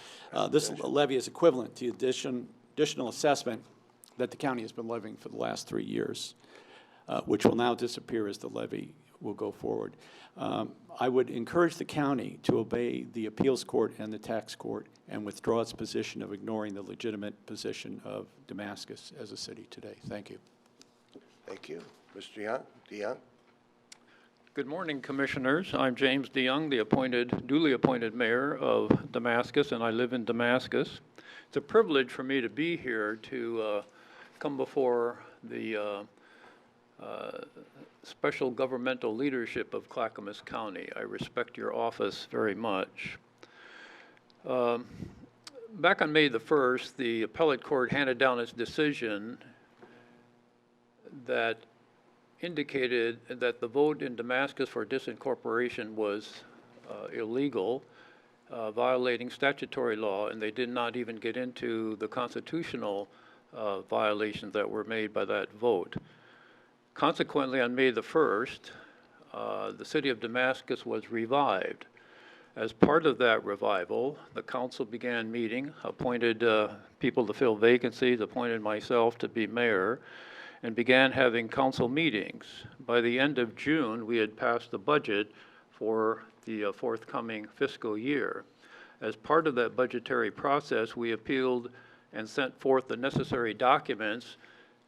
This levy is equivalent to additional assessment that the county has been levying for the last 3 years, which will now disappear as the levy will go forward. I would encourage the county to obey the appeals court and the tax court and withdraw its position of ignoring the legitimate position of Damascus as a city today. Thank you. Thank you. Mr. DeYoung? Good morning, Commissioners. I'm James DeYoung, the duly appointed mayor of Damascus, and I live in Damascus. It's a privilege for me to be here to come before the special governmental leadership of Clackamas County. I respect your office very much. Back on May the 1st, the appellate court handed down its decision that indicated that the vote in Damascus for disincorporation was illegal, violating statutory law, and they did not even get into the constitutional violations that were made by that vote. Consequently, on May the 1st, the city of Damascus was revived. As part of that revival, the council began meeting, appointed people to fill vacancies, appointed myself to be mayor, and began having council meetings. By the end of June, we had passed the budget for the forthcoming fiscal year. As part of that budgetary process, we appealed and sent forth the necessary documents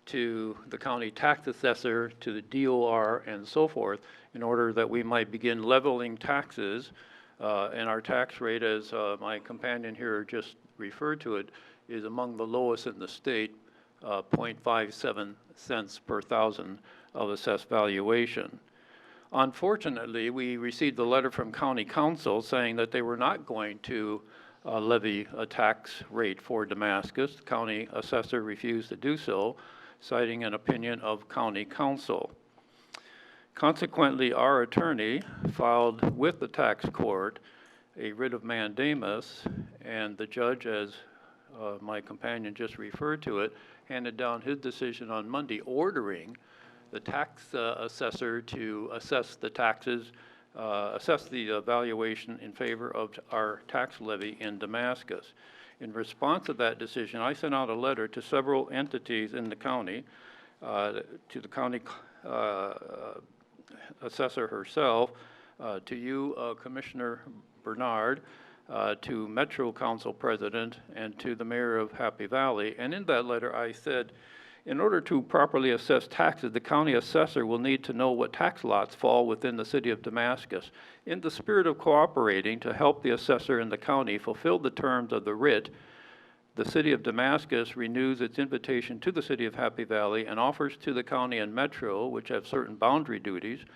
to the county tax assessor, to the DOR, and so forth, in order that we might begin leveling taxes. And our tax rate, as my companion here just referred to it, is among the lowest in the state, 0.57 cents per thousand of assessed valuation. Unfortunately, we received a letter from county council saying that they were not going to levy a tax rate for Damascus. The county assessor refused to do so, citing an opinion of county council. Consequently, our attorney filed with the tax court a writ of mandamus, and the judge, as my companion just referred to it, handed down his decision on Monday, ordering the tax assessor to assess the taxes, assess the valuation in favor of our tax levy in Damascus. In response to that decision, I sent out a letter to several entities in the county, to the county assessor herself, to you, Commissioner Bernard, to Metro Council President, and to the Mayor of Happy Valley. And in that letter, I said, in order to properly assess taxes, the county assessor will need to know what tax lots fall within the city of Damascus. In the spirit of cooperating to help the assessor in the county fulfill the terms of the writ, the city of Damascus renews its invitation to the city of Happy Valley and offers to the county and Metro, which have certain boundary duties,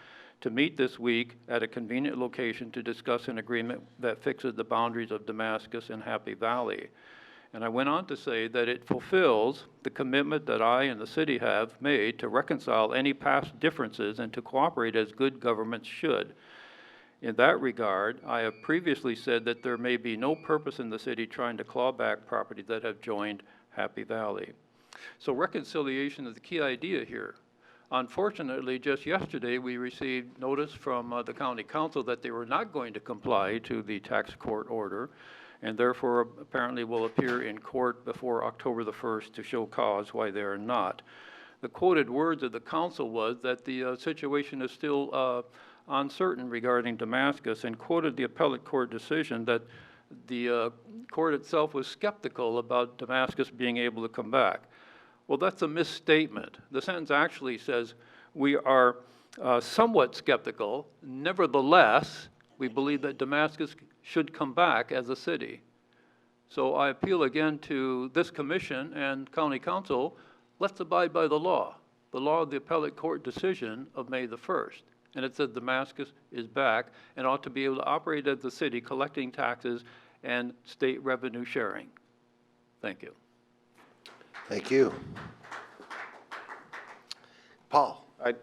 to meet this week at a convenient location to discuss an agreement that fixes the boundaries of Damascus and Happy Valley. And I went on to say that it fulfills the commitment that I and the city have made to reconcile any past differences and to cooperate as good governments should. In that regard, I have previously said that there may be no purpose in the city trying to claw back properties that have joined Happy Valley. So reconciliation is the key idea here. Unfortunately, just yesterday, we received notice from the county council that they were not going to comply to the tax court order, and therefore apparently will appear in court before October the 1st to show cause why they are not. The quoted words of the council was that the situation is still uncertain regarding Damascus, and quoted the appellate court decision that the court itself was skeptical about Damascus being able to come back. Well, that's a misstatement. The sentence actually says we are somewhat skeptical. Nevertheless, we believe that Damascus should come back as a city. So I appeal again to this commission and county council, let's abide by the law of the appellate court decision of May the 1st. And it says Damascus is back and ought to be able to operate as a city, collecting taxes and state revenue sharing. Thank you. Thank you. Paul? I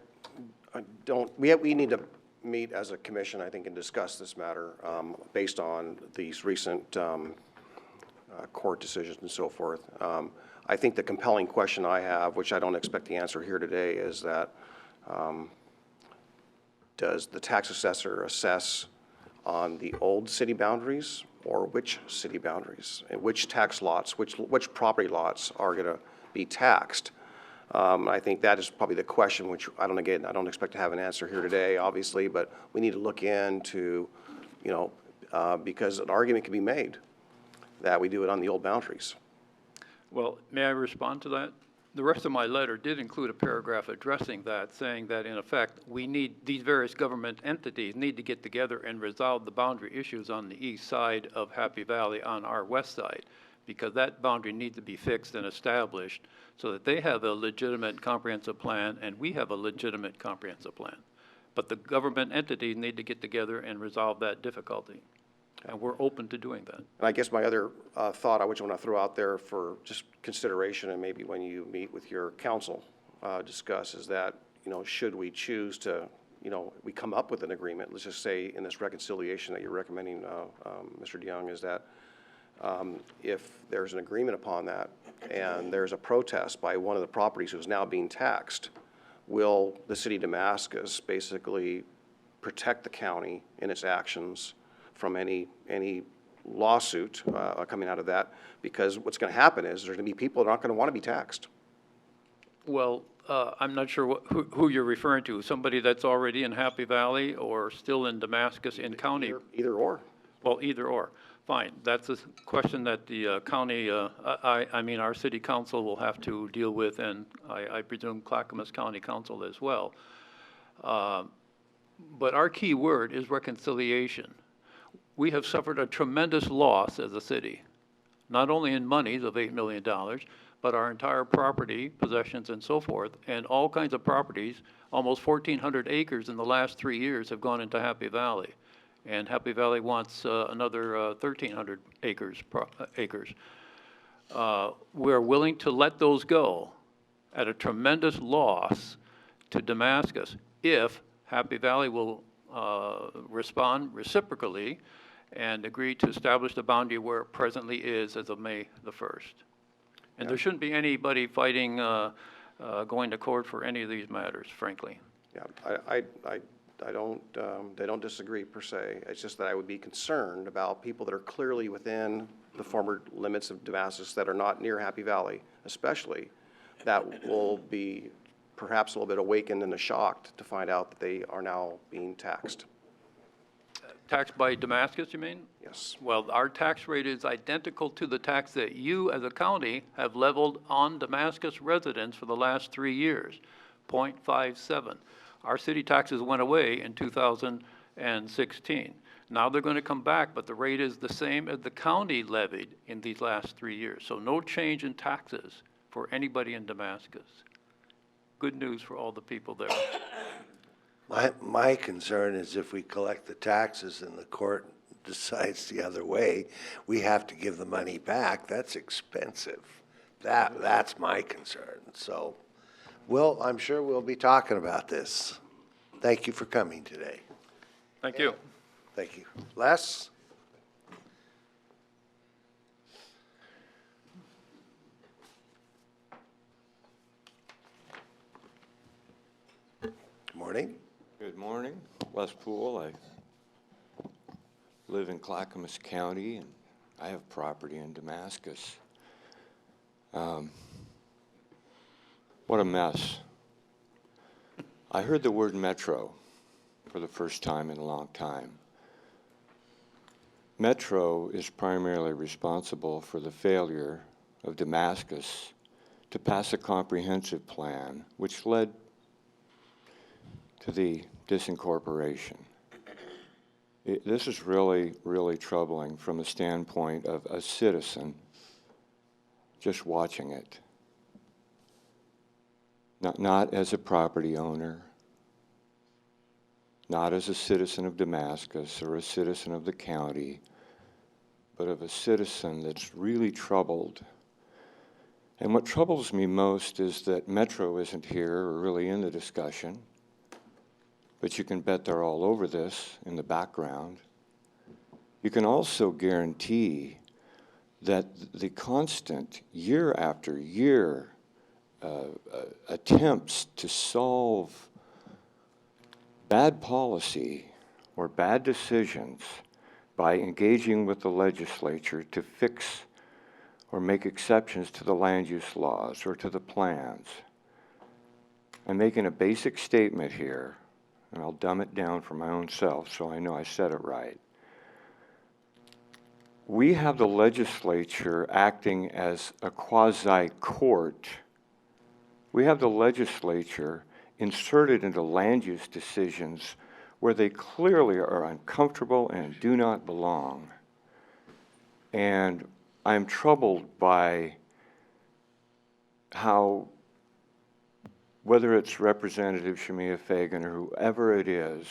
don't, we need to meet as a commission, I think, and discuss this matter based on these recent court decisions and so forth. I think the compelling question I have, which I don't expect the answer here today, is that does the tax assessor assess on the old city boundaries or which city boundaries, and which tax lots, which property lots are going to be taxed? I think that is probably the question, which I don't expect to have an answer here today, obviously, but we need to look into, because an argument can be made that we do it on the old boundaries. Well, may I respond to that? The rest of my letter did include a paragraph addressing that, saying that in effect, these various government entities need to get together and resolve the boundary issues on the east side of Happy Valley on our west side, because that boundary needs to be fixed and established so that they have a legitimate comprehensive plan and we have a legitimate comprehensive plan. But the government entities need to get together and resolve that difficulty. And we're open to doing that. And I guess my other thought I would want to throw out there for just consideration, and maybe when you meet with your council, discuss, is that, should we choose to, we come up with an agreement, let's just say in this reconciliation that you're recommending, Mr. DeYoung, is that if there's an agreement upon that and there's a protest by one of the properties who's now being taxed, will the city of Damascus basically protect the county in its actions from any lawsuit coming out of that? Because what's going to happen is there's going to be people that aren't going to want to be taxed. Well, I'm not sure who you're referring to, somebody that's already in Happy Valley or still in Damascus in county? Either or. Well, either or. Fine. That's a question that the county, our city council will have to deal with, and I presume Clackamas County Council as well. But our key word is reconciliation. We have suffered a tremendous loss as a city, not only in monies of $8 million, but our entire property, possessions, and so forth, and all kinds of properties. Almost 1,400 acres in the last 3 years have gone into Happy Valley, and Happy Valley wants another 1,300 acres. We're willing to let those go at a tremendous loss to Damascus if Happy Valley will respond reciprocally and agree to establish the boundary where it presently is as of May the 1st. And there shouldn't be anybody fighting, going to court for any of these matters, frankly. Yeah, I don't disagree per se. It's just that I would be concerned about people that are clearly within the former limits of Damascus that are not near Happy Valley, especially, that will be perhaps a little bit awakened and shocked to find out that they are now being taxed. Taxed by Damascus, you mean? Yes. Well, our tax rate is identical to the tax that you as a county have leveled on Damascus residents for the last 3 years, 0.57. Our city taxes went away in 2016. Now they're going to come back, but the rate is the same as the county levied in these last 3 years. So no change in taxes for anybody in Damascus. Good news for all the people there. My concern is if we collect the taxes and the court decides the other way, we have to give the money back. That's expensive. That's my concern. So, I'm sure we'll be talking about this. Thank you for coming today. Thank you. Thank you. Les? Good morning. Good morning. Les Poole. I live in Clackamas County and I have property in Damascus. What a mess. I heard the word metro for the first time in a long time. Metro is primarily responsible for the failure of Damascus to pass a comprehensive plan, which led to the disincorporation. This is really, really troubling from the standpoint of a citizen just watching it. Not as a property owner, not as a citizen of Damascus or a citizen of the county, but of a citizen that's really troubled. And what troubles me most is that Metro isn't here or really in the discussion, but you can bet they're all over this in the background. You can also guarantee that the constant, year after year, attempts to solve bad policy or bad decisions by engaging with the legislature to fix or make exceptions to the land use laws or to the plans. I'm making a basic statement here, and I'll dumb it down for my own self so I know I said it right. We have the legislature acting as a quasi-court. We have the legislature inserted into land use decisions where they clearly are uncomfortable and do not belong. And I'm troubled by how, whether it's Representative Shemia Fagan or whoever it is,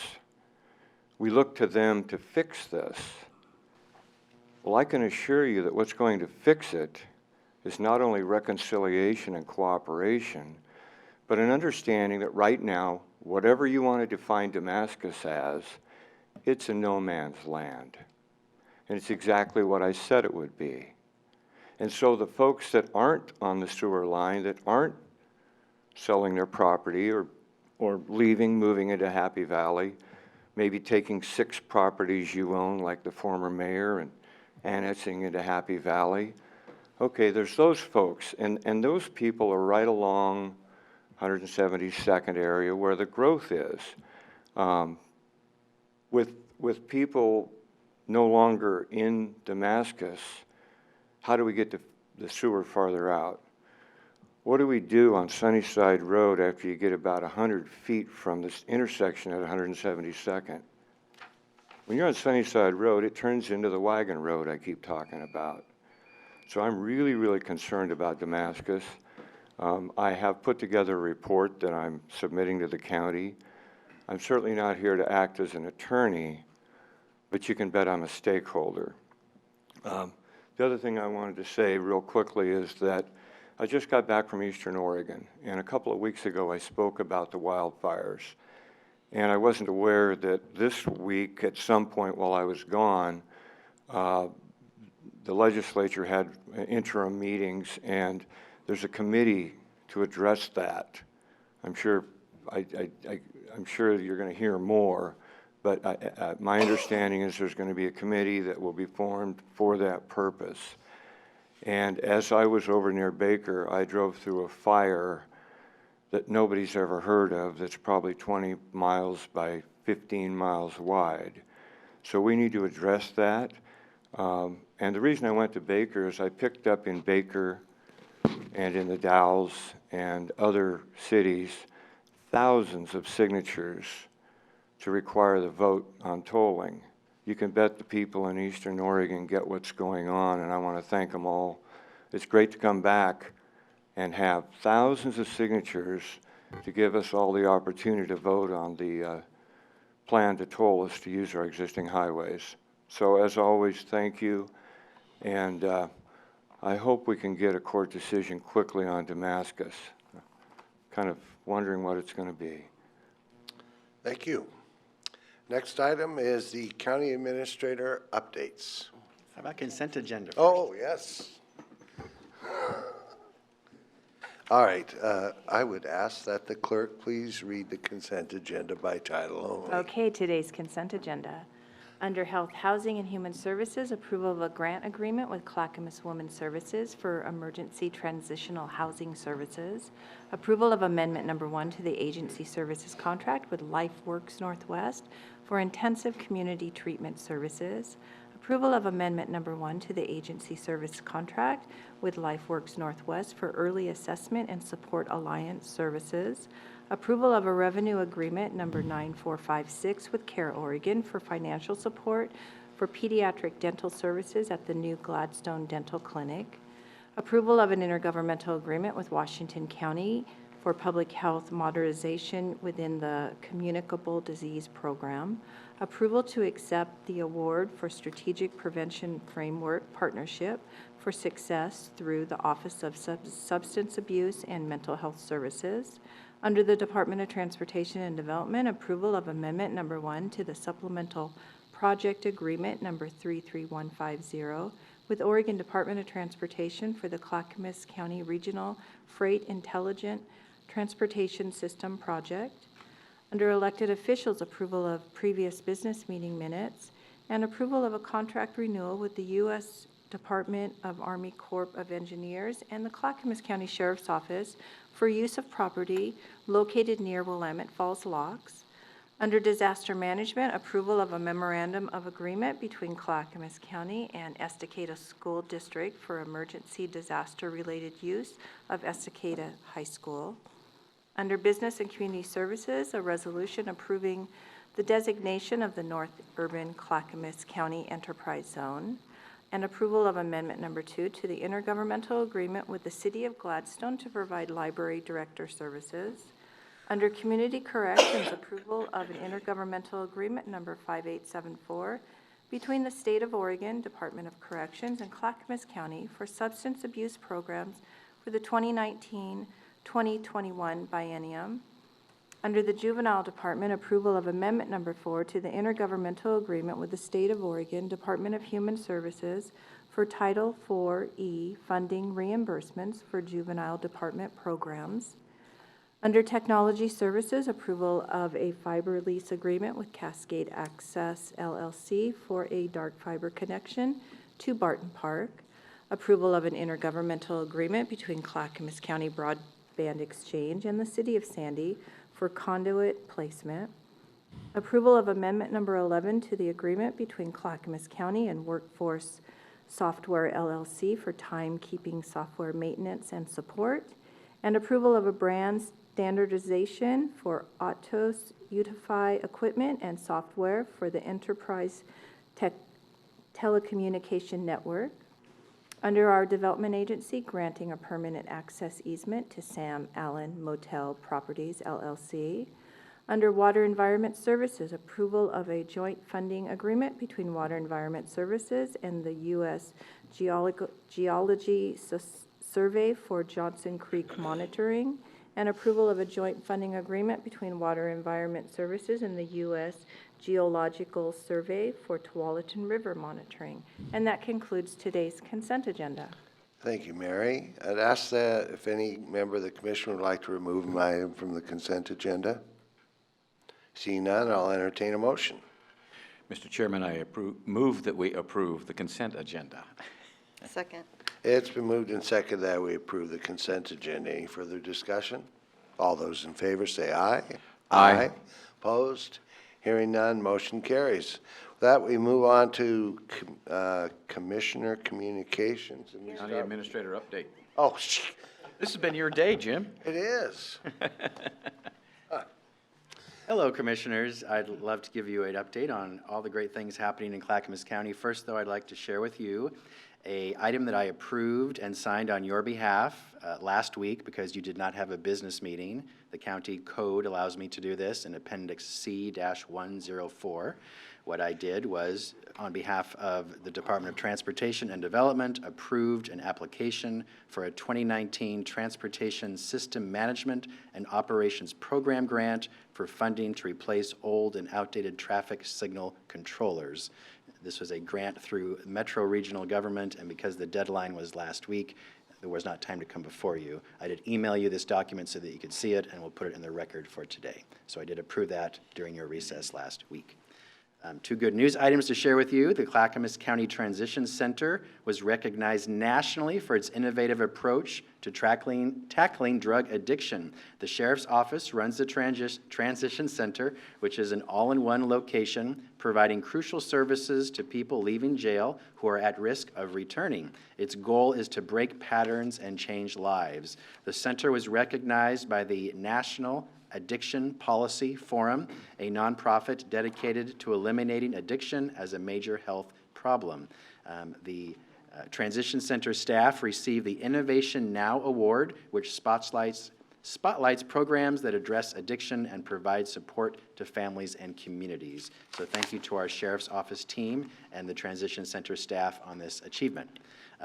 we look to them to fix this. Well, I can assure you that what's going to fix it is not only reconciliation and cooperation, but an understanding that right now, whatever you want to define Damascus as, it's a no man's land. And it's exactly what I said it would be. And so the folks that aren't on the sewer line, that aren't selling their property or leaving, moving into Happy Valley, maybe taking 6 properties you own, like the former mayor, and annexing into Happy Valley. Okay, there's those folks, and those people are right along 172nd area where the growth is. With people no longer in Damascus, how do we get the sewer farther out? What do we do on Sunnyside Road after you get about 100 feet from this intersection at 172nd? When you're on Sunnyside Road, it turns into the wagon road I keep talking about. So I'm really, really concerned about Damascus. I have put together a report that I'm submitting to the county. I'm certainly not here to act as an attorney, but you can bet I'm a stakeholder. The other thing I wanted to say real quickly is that I just got back from Eastern Oregon, and a couple of weeks ago I spoke about the wildfires. And I wasn't aware that this week, at some point while I was gone, the legislature had interim meetings, and there's a committee to address that. I'm sure you're going to hear more, but my understanding is there's going to be a committee that will be formed for that purpose. And as I was over near Baker, I drove through a fire that nobody's ever heard of, that's probably 20 miles by 15 miles wide. So we need to address that. And the reason I went to Baker is I picked up in Baker and in the Dalles and other cities thousands of signatures to require the vote on tolling. You can bet the people in Eastern Oregon get what's going on, and I want to thank them all. It's great to come back and have thousands of signatures to give us all the opportunity to vote on the plan to toll us to use our existing highways. So as always, thank you, and I hope we can get a court decision quickly on Damascus. Kind of wondering what it's going to be. Thank you. Next item is the county administrator updates. How about consent agenda first? Oh, yes. All right, I would ask that the clerk please read the consent agenda by title only. Okay, today's consent agenda. Under Health, Housing, and Human Services, approval of a grant agreement with Clackamas Women's Services for emergency transitional housing services. Approval of Amendment Number 1 to the agency services contract with LifeWorks Northwest for intensive community treatment services. Approval of Amendment Number 1 to the agency service contract with LifeWorks Northwest for early assessment and support alliance services. Approval of a revenue agreement number 9456 with CARE Oregon for financial support for pediatric dental services at the new Gladstone Dental Clinic. Approval of an intergovernmental agreement with Washington County for public health modernization within the Communicable Disease Program. Approval to accept the award for Strategic Prevention Framework Partnership for Success through the Office of Substance Abuse and Mental Health Services. Under the Department of Transportation and Development, approval of Amendment Number 1 to the Supplemental Project Agreement Number 33150 with Oregon Department of Transportation for the Clackamas County Regional Freight Intelligent Transportation System Project. Under Elected Officials, approval of previous business meeting minutes and approval of a contract renewal with the U.S. Department of Army Corps of Engineers and the Clackamas County Sheriff's Office for use of property located near Willamette Falls Locks. Under Disaster Management, approval of a memorandum of agreement between Clackamas County and Estacada School District for emergency disaster-related use of Estacada High School. Under Business and Community Services, a resolution approving the designation of the North Urban Clackamas County Enterprise Zone, and approval of Amendment Number 2 to the intergovernmental agreement with the City of Gladstone to provide library director services. Under Community Corrections, approval of an intergovernmental agreement number 5874 between the State of Oregon Department of Corrections and Clackamas County for substance abuse programs for the 2019-2021 biennium. Under the Juvenile Department, approval of Amendment Number 4 to the intergovernmental agreement with the State of Oregon Department of Human Services for Title IV-E funding reimbursements for juvenile department programs. Under Technology Services, approval of a fiber lease agreement with Cascade Access LLC for a dark fiber connection to Barton Park. Approval of an intergovernmental agreement between Clackamas County Broadband Exchange and the City of Sandy for conduit placement. Approval of Amendment Number 11 to the agreement between Clackamas County and Workforce Software LLC for timekeeping software maintenance and support. And approval of a brand standardization for Atos Utify equipment and software for the Enterprise Telecommunication Network. Under our development agency, granting a permanent access easement to Sam Allen Motel Properties, LLC. Under Water Environment Services, approval of a joint funding agreement between Water Environment Services and the U.S. Geology Survey for Johnson Creek Monitoring, and approval of a joint funding agreement between Water Environment Services and the U.S. Geological Survey for Tualatin River Monitoring. And that concludes today's consent agenda. Thank you, Mary. I'd ask that if any member of the commission would like to remove an item from the consent agenda. Seeing none, I'll entertain a motion. Mr. Chairman, I move that we approve the consent agenda. Second. It's been moved and seconded that we approve the consent agenda. Any further discussion? All those in favor say aye. Aye. Opposed? Hearing none, motion carries. With that, we move on to Commissioner Communications. And County Administrator update. Oh, This has been your day, Jim. it is. Hello, Commissioners. I'd love to give you an update on all the great things happening in Clackamas County. First, though, I'd like to share with you an item that I approved and signed on your behalf last week because you did not have a business meeting. The county code allows me to do this in Appendix C-104. What I did was, on behalf of the Department of Transportation and Development, approved an application for a 2019 Transportation System Management and Operations Program grant for funding to replace old and outdated traffic signal controllers. This was a grant through Metro Regional Government, and because the deadline was last week, there was not time to come before you. I did email you this document so that you could see it, and we'll put it in the record for today. So I did approve that during your recess last week. Two good news items to share with you. The Clackamas County Transition Center was recognized nationally for its innovative approach to tackling drug addiction. The Sheriff's Office runs the Transition Center, which is an all-in-one location providing crucial services to people leaving jail who are at risk of returning. Its goal is to break patterns and change lives. The center was recognized by the National Addiction Policy Forum, a nonprofit dedicated to eliminating addiction as a major health problem. The Transition Center staff received the Innovation Now Award, which spotlights programs that address addiction and provide support to families and communities. So thank you to our Sheriff's Office team and the Transition Center staff on this achievement.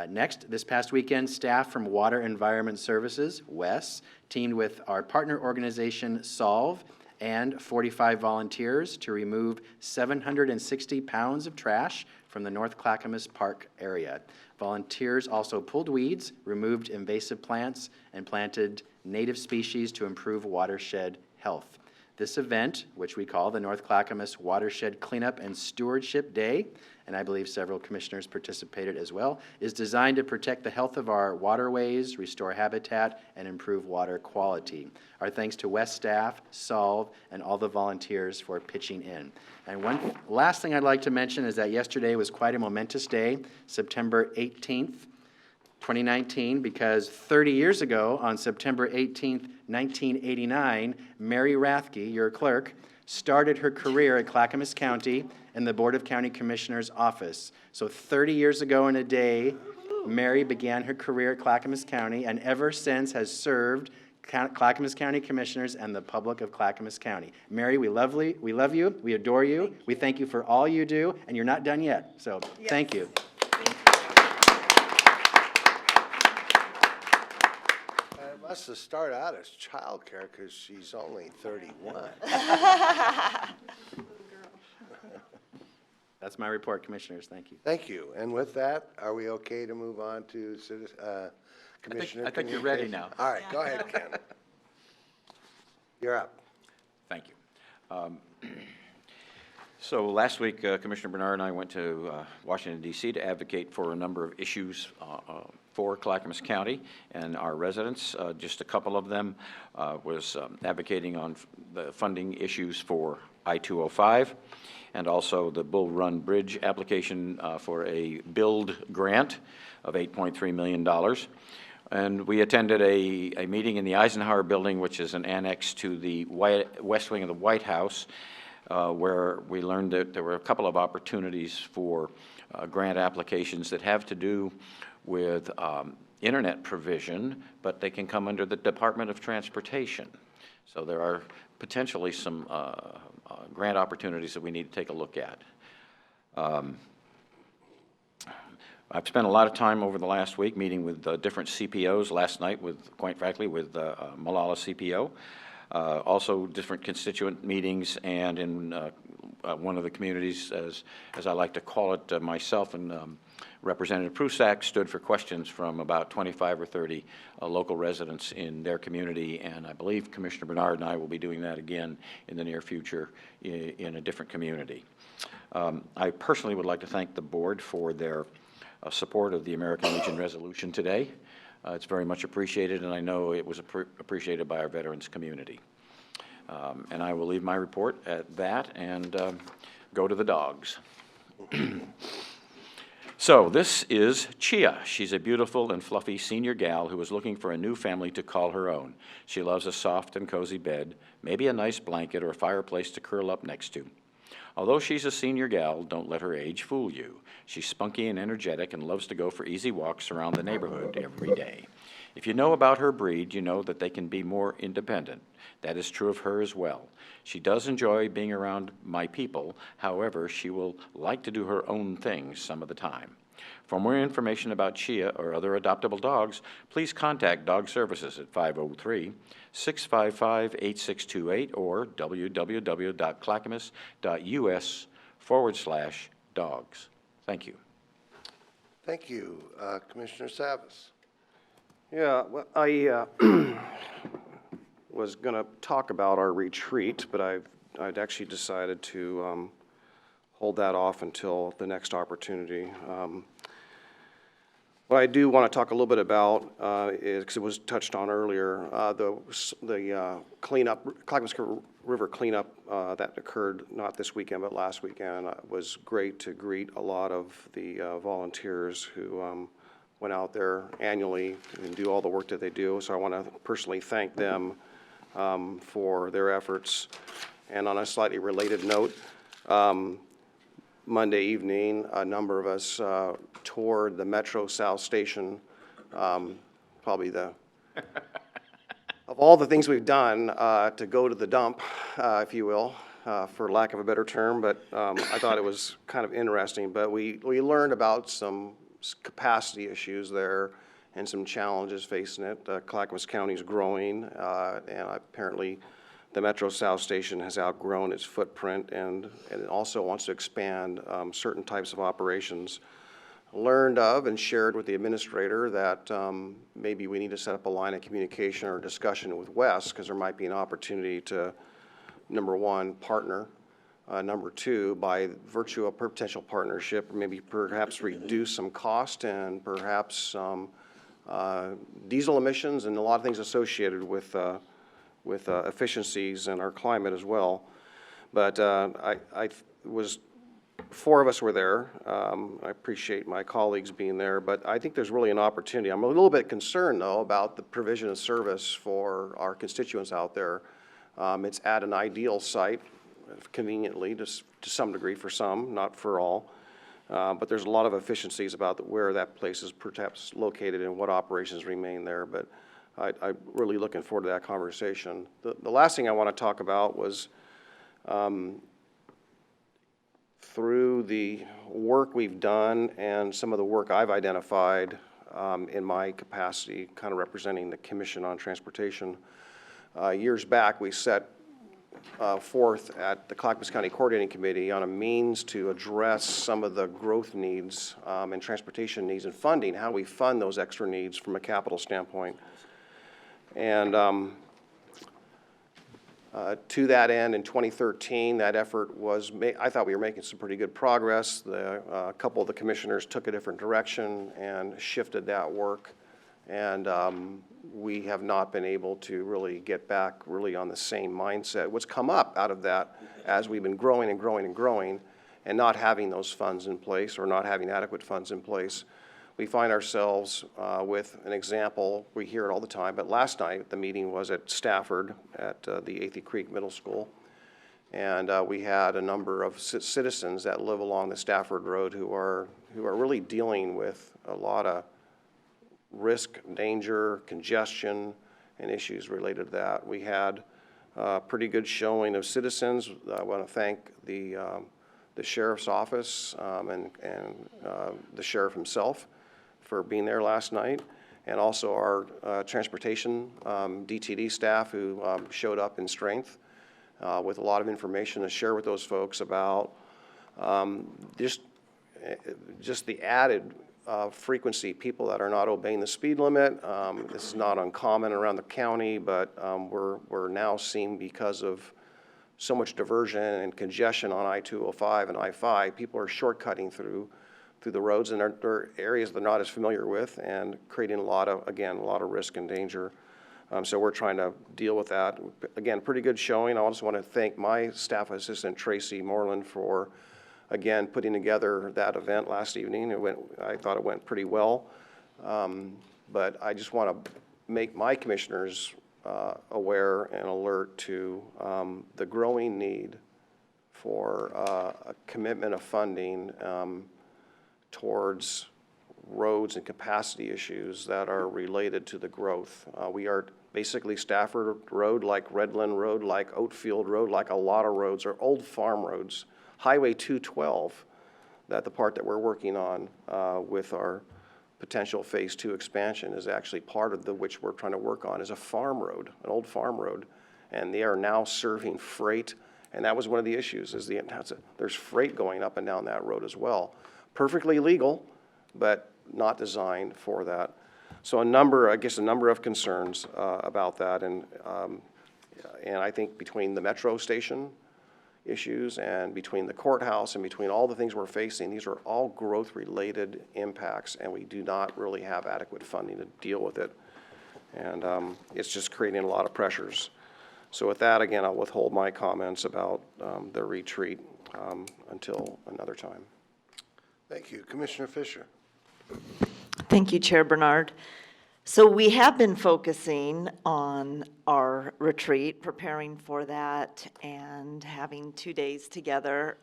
Next, this past weekend, staff from Water Environment Services, WES, teamed with our partner organization, Solve, and 45 volunteers to remove 760 pounds of trash from the North Clackamas Park area. Volunteers also pulled weeds, removed invasive plants, and planted native species to improve watershed health. This event, which we call the North Clackamas Watershed Cleanup and Stewardship Day, and I believe several commissioners participated as well, is designed to protect the health of our waterways, restore habitat, and improve water quality. Our thanks to West staff, Solve, and all the volunteers for pitching in. And one last thing I'd like to mention is that yesterday was quite a momentous day, September 18th, 2019, because 30 years ago, on September 18th, 1989, Mary Rathke, your clerk, started her career at Clackamas County in the Board of County Commissioners office. So 30 years ago in a day, Mary began her career at Clackamas County and ever since has served Clackamas County Commissioners and the public of Clackamas County. Mary, we love you, we adore you, we thank you for all you do, and you're not done yet, so thank you. It must have started out as childcare because she's only 31. That's my report, Commissioners. Thank you. Thank you. And with that, are we okay to move on to Commissioner I think you're ready now. All right, go ahead, Ken. You're up. Thank you. So last week, Commissioner Bernard and I went to Washington, D.C. to advocate for a number of issues for Clackamas County and our residents. Just a couple of them was advocating on the funding issues for I-205 and also the Bull Run Bridge application for a build grant of $8.3 million. And we attended a meeting in the Eisenhower Building, which is an annex to the West Wing of the White House, where we learned that there were a couple of opportunities for grant applications that have to do with internet provision, but they can come under the Department of Transportation. So there are potentially some grant opportunities that we need to take a look at. I've spent a lot of time over the last week meeting with different CPOs, last night with, quite frankly, with Malala CPO. Also different constituent meetings, and in one of the communities, as I like to call it myself, and Representative Prusak stood for questions from about 25 or 30 local residents in their community, and I believe Commissioner Bernard and I will be doing that again in the near future in a different community. I personally would like to thank the board for their support of the American Legion resolution today. It's very much appreciated, and I know it was appreciated by our veterans community. And I will leave my report at that and go to the dogs. So this is Chia. She's a beautiful and fluffy senior gal who is looking for a new family to call her own. She loves a soft and cozy bed, maybe a nice blanket or a fireplace to curl up next to. Although she's a senior gal, don't let her age fool you. She's spunky and energetic and loves to go for easy walks around the neighborhood every day. If you know about her breed, you know that they can be more independent. That is true of her as well. She does enjoy being around my people. However, she will like to do her own things some of the time. For more information about Chia or other adoptable dogs, please contact Dog Services at 503-655-8628 or www.clackamas.us/dogs. Thank you. Thank you. Commissioner Savas. Yeah, well, I was going to talk about our retreat, but I'd actually decided to hold that off until the next opportunity. What I do want to talk a little bit about is, because it was touched on earlier, the cleanup, Clackamas River cleanup that occurred not this weekend but last weekend. It was great to greet a lot of the volunteers who went out there annually and do all the work that they do. So I want to personally thank them for their efforts. And on a slightly related note, Monday evening, a number of us toured the Metro South Station, probably of all the things we've done to go to the dump, if you will, for lack of a better term, but I thought it was kind of interesting. But we learned about some capacity issues there and some challenges facing it. Clackamas County is growing, and apparently the Metro South Station has outgrown its footprint and it also wants to expand certain types of operations. Learned of and shared with the administrator that maybe we need to set up a line of communication or discussion with Wes, because there might be an opportunity to, number one, partner. Number two, by virtue of potential partnership, maybe perhaps reduce some cost and perhaps diesel emissions and a lot of things associated with efficiencies in our climate as well. But four of us were there. I appreciate my colleagues being there, but I think there's really an opportunity. I'm a little bit concerned, though, about the provision of service for our constituents out there. It's at an ideal site, conveniently, to some degree for some, not for all. But there's a lot of efficiencies about where that place is perhaps located and what operations remain there. But I'm really looking forward to that conversation. The last thing I want to talk about was through the work we've done and some of the work I've identified in my capacity, kind of representing the Commission on Transportation. Years back, we set forth at the Clackamas County Coordinating Committee on a means to address some of the growth needs and transportation needs and funding, how we fund those extra needs from a capital standpoint. And to that end, in 2013, that effort was I thought we were making some pretty good progress. A couple of the commissioners took a different direction and shifted that work. And we have not been able to really get back really on the same mindset. What's come up out of that as we've been growing and growing and growing and not having those funds in place or not having adequate funds in place, we find ourselves with an example. We hear it all the time, but last night the meeting was at Stafford at the Athey Creek Middle School, and we had a number of citizens that live along the Stafford Road who are really dealing with a lot of risk, danger, congestion, and issues related to that. We had a pretty good showing of citizens. I want to thank the sheriff's office and the sheriff himself for being there last night, and also our transportation DTD staff who showed up in strength with a lot of information to share with those folks about just the added frequency, people that are not obeying the speed limit. This is not uncommon around the county, but we're now seeing, because of so much diversion and congestion on I-205 and I-5, people are shortcutting through the roads, and there are areas they're not as familiar with and creating a lot of risk and danger. So we're trying to deal with that. Again, pretty good showing. I also want to thank my staff assistant, Tracy Moreland, for, again, putting together that event last evening. I thought it went pretty well. But I just want to make my commissioners aware and alert to the growing need for a commitment of funding towards roads and capacity issues that are related to the growth. We are basically Stafford Road, like Redland Road, like Oatfield Road, like a lot of roads are old farm roads. Highway 212, that the part that we're working on with our potential phase 2 expansion is actually part of which we're trying to work on, is a farm road, an old farm road. And they are now serving freight. And that was one of the issues, is there's freight going up and down that road as well. Perfectly legal, but not designed for that. So a number of concerns about that. And I think between the Metro station issues, and between the courthouse and between all the things we're facing, these are all growth-related impacts, and we do not really have adequate funding to deal with it. And it's just creating a lot of pressures. So with that, again, I'll withhold my comments about the retreat until another time. Thank you. Commissioner Fisher. Thank you, Chair Bernard. So we have been focusing on our retreat, preparing for that, and having 2 days together.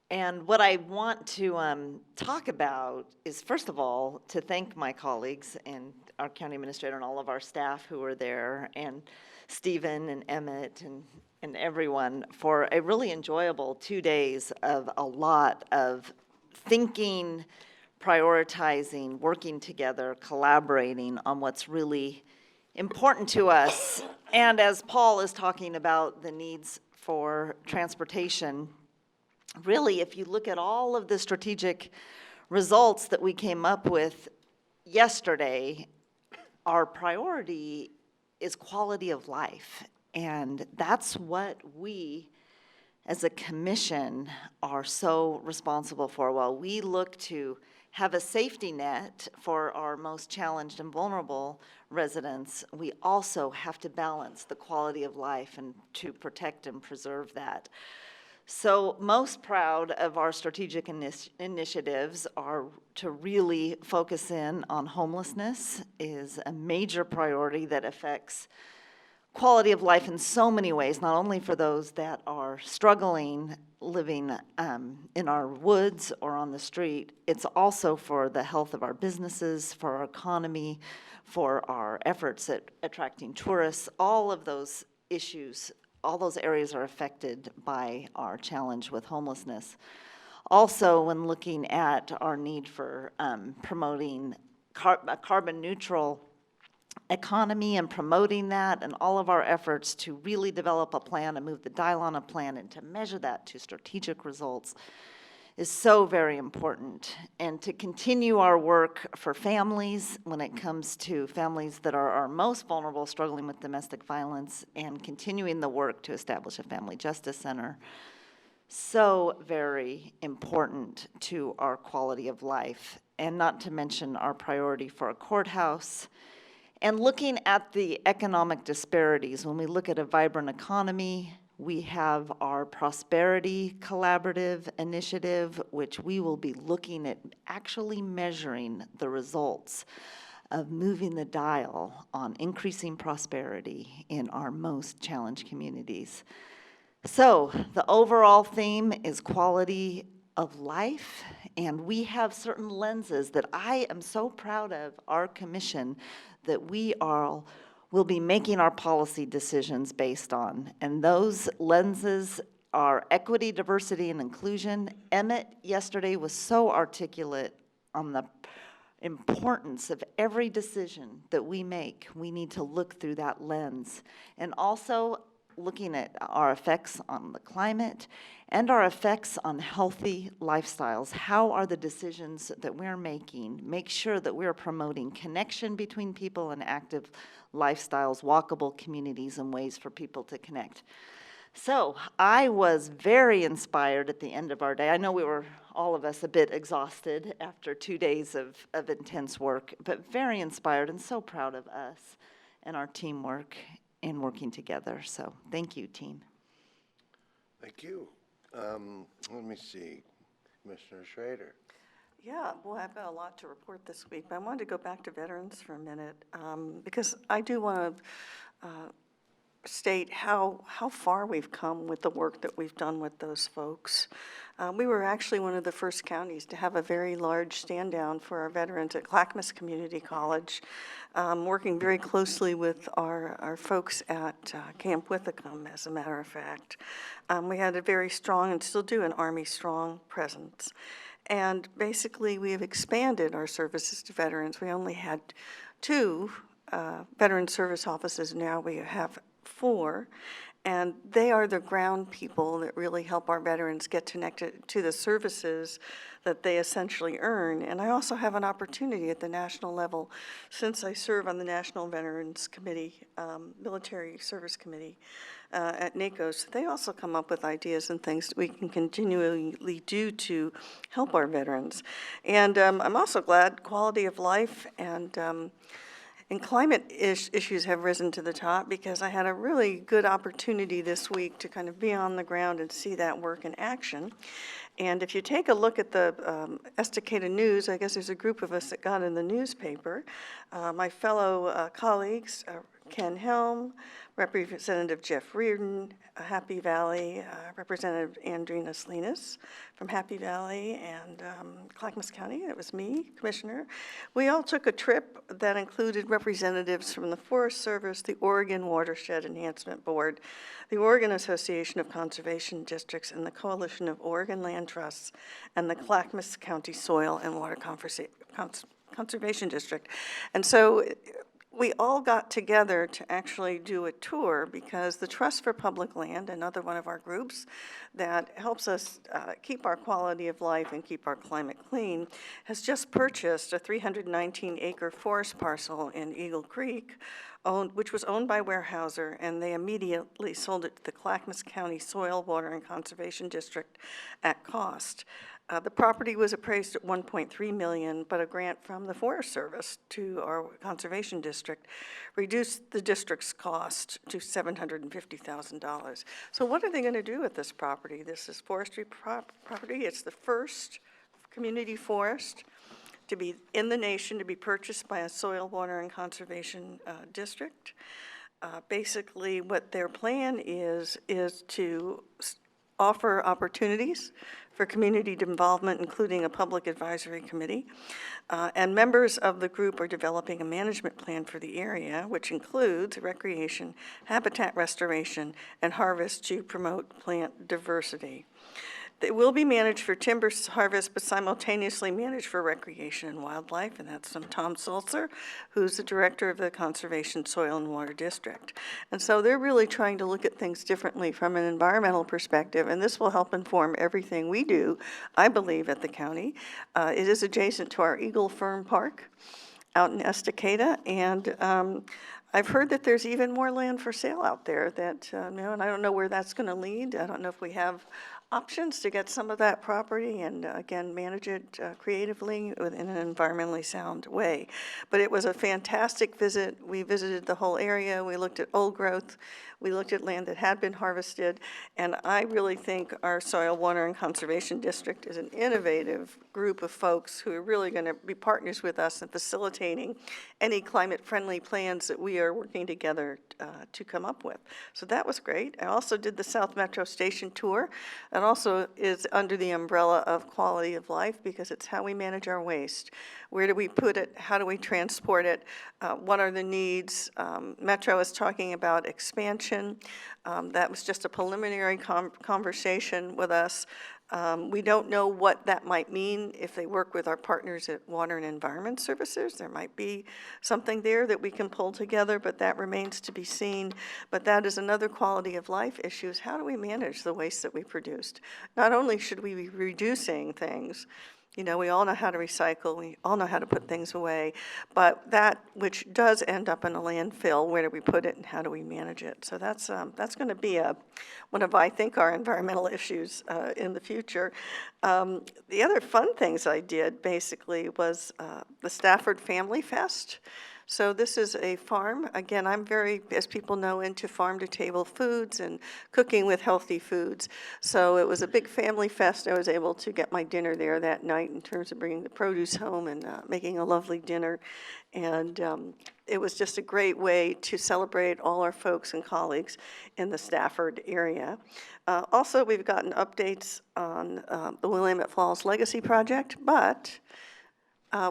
And what I want to talk about is, first of all, to thank my colleagues and our county administrator and all of our staff who were there, and Stephen and Emmett and everyone, for a really enjoyable 2 days of a lot of thinking, prioritizing, working together, collaborating on what's really important to us. And as Paul is talking about the needs for transportation, really, if you look at all of the strategic results that we came up with yesterday, our priority is quality of life. And that's what we, as a commission, are so responsible for. While we look to have a safety net for our most challenged and vulnerable residents, we also have to balance the quality of life and to protect and preserve that. So most proud of our strategic initiatives are to really focus in on homelessness is a major priority that affects quality of life in so many ways, not only for those that are struggling living in our woods or on the street, it's also for the health of our businesses, for our economy, for our efforts at attracting tourists. All of those issues, all those areas are affected by our challenge with homelessness. Also, when looking at our need for promoting a carbon neutral economy and promoting that, and all of our efforts to really develop a plan and move the dial on a plan and to measure that to strategic results is so very important. And to continue our work for families when it comes to families that are our most vulnerable, struggling with domestic violence, and continuing the work to establish a family justice center. So very important to our quality of life, and not to mention our priority for a courthouse. And looking at the economic disparities, when we look at a vibrant economy, we have our Prosperity Collaborative Initiative, which we will be looking at actually measuring the results of moving the dial on increasing prosperity in our most challenged communities. So the overall theme is quality of life, and we have certain lenses that I am so proud of our commission that we will be making our policy decisions based on. And those lenses are equity, diversity, and inclusion. Emmett yesterday was so articulate on the importance of every decision that we make. We need to look through that lens. And also looking at our effects on the climate and our effects on healthy lifestyles. How are the decisions that we're making make sure that we're promoting connection between people and active lifestyles, walkable communities, and ways for people to connect? So I was very inspired at the end of our day. I know we were, all of us, a bit exhausted after 2 days of intense work, but very inspired and so proud of us and our teamwork in working together. So thank you, team. Thank you. Let me see. Commissioner Schrader. Yeah, boy, I've got a lot to report this week, but I wanted to go back to veterans for a minute because I do want to state how far we've come with the work that we've done with those folks. We were actually one of the first counties to have a very large stand down for our veterans at Clackamas Community College, working very closely with our folks at Camp Withicum, as a matter of fact. We had a very strong, and still do, an Army strong presence. And basically, we have expanded our services to veterans. We only had 2 veteran service offices. Now we have 4. And they are the ground people that really help our veterans get connected to the services that they essentially earn. And I also have an opportunity at the national level, since I serve on the National Veterans Committee, Military Service Committee, at NACO, so they also come up with ideas and things that we can continually do to help our veterans. And I'm also glad quality of life and climate issues have risen to the top, because I had a really good opportunity this week to kind of be on the ground and see that work in action. And if you take a look at the Estacada News, I guess there's a group of us that got in the newspaper. My fellow colleagues, Ken Helm, Representative Jeff Reardon, Happy Valley, Representative Andrina Salinas from Happy Valley, and Clackamas County, it was me, Commissioner. We all took a trip that included representatives from the Forest Service, the Oregon Watershed Enhancement Board, the Oregon Association of Conservation Districts, and the Coalition of Oregon Land Trusts, and the Clackamas County Soil and Water Conservation District. And so we all got together to actually do a tour, because the Trust for Public Land, another one of our groups that helps us keep our quality of life and keep our climate clean, has just purchased a 319-acre forest parcel in Eagle Creek, which was owned by Weyerhaeuser, and they immediately sold it to the Clackamas County Soil, Water, and Conservation District at cost. The property was appraised at $1.3 million, but a grant from the Forest Service to our conservation district reduced the district's cost to $750,000. So what are they going to do with this property? This is forestry property. It's the first community forest to be in the nation to be purchased by a soil, water, and conservation district. Basically, what their plan is to offer opportunities for community involvement, including a public advisory committee. And members of the group are developing a management plan for the area, which includes recreation, habitat restoration, and harvest to promote plant diversity. It will be managed for timber harvest, but simultaneously managed for recreation and wildlife, and that's from Tom Sulzer, who's the director of the Conservation Soil and Water District. And so they're really trying to look at things differently from an environmental perspective, and this will help inform everything we do, I believe, at the county. It is adjacent to our Eagle Fern Park out in Estacada, and I've heard that there's even more land for sale out there that, and I don't know where that's going to lead. I don't know if we have options to get some of that property and, again, manage it creatively in an environmentally sound way. But it was a fantastic visit. We visited the whole area. We looked at old growth. We looked at land that had been harvested. And I really think our Soil, Water, and Conservation District is an innovative group of folks who are really going to be partners with us in facilitating any climate-friendly plans that we are working together to come up with. So that was great. I also did the South Metro Station tour. That also is under the umbrella of quality of life, because it's how we manage our waste. Where do we put it? How do we transport it? What are the needs? Metro is talking about expansion. That was just a preliminary conversation with us. We don't know what that might mean if they work with our partners at Water and Environment Services. There might be something there that we can pull together, but that remains to be seen. But that is another quality of life issue, is how do we manage the waste that we produced? Not only should we be reducing things, we all know how to recycle, we all know how to put things away, but that which does end up in a landfill, where do we put it and how do we manage it? So that's going to be one of, I think, our environmental issues in the future. The other fun things I did, basically, was the Stafford Family Fest. So this is a farm. Again, I'm very, as people know, into farm-to-table foods and cooking with healthy foods. So it was a big family fest. I was able to get my dinner there that night in terms of bringing the produce home and making a lovely dinner. And it was just a great way to celebrate all our folks and colleagues in the Stafford area. Also, we've gotten updates on the Willamette Falls Legacy Project, but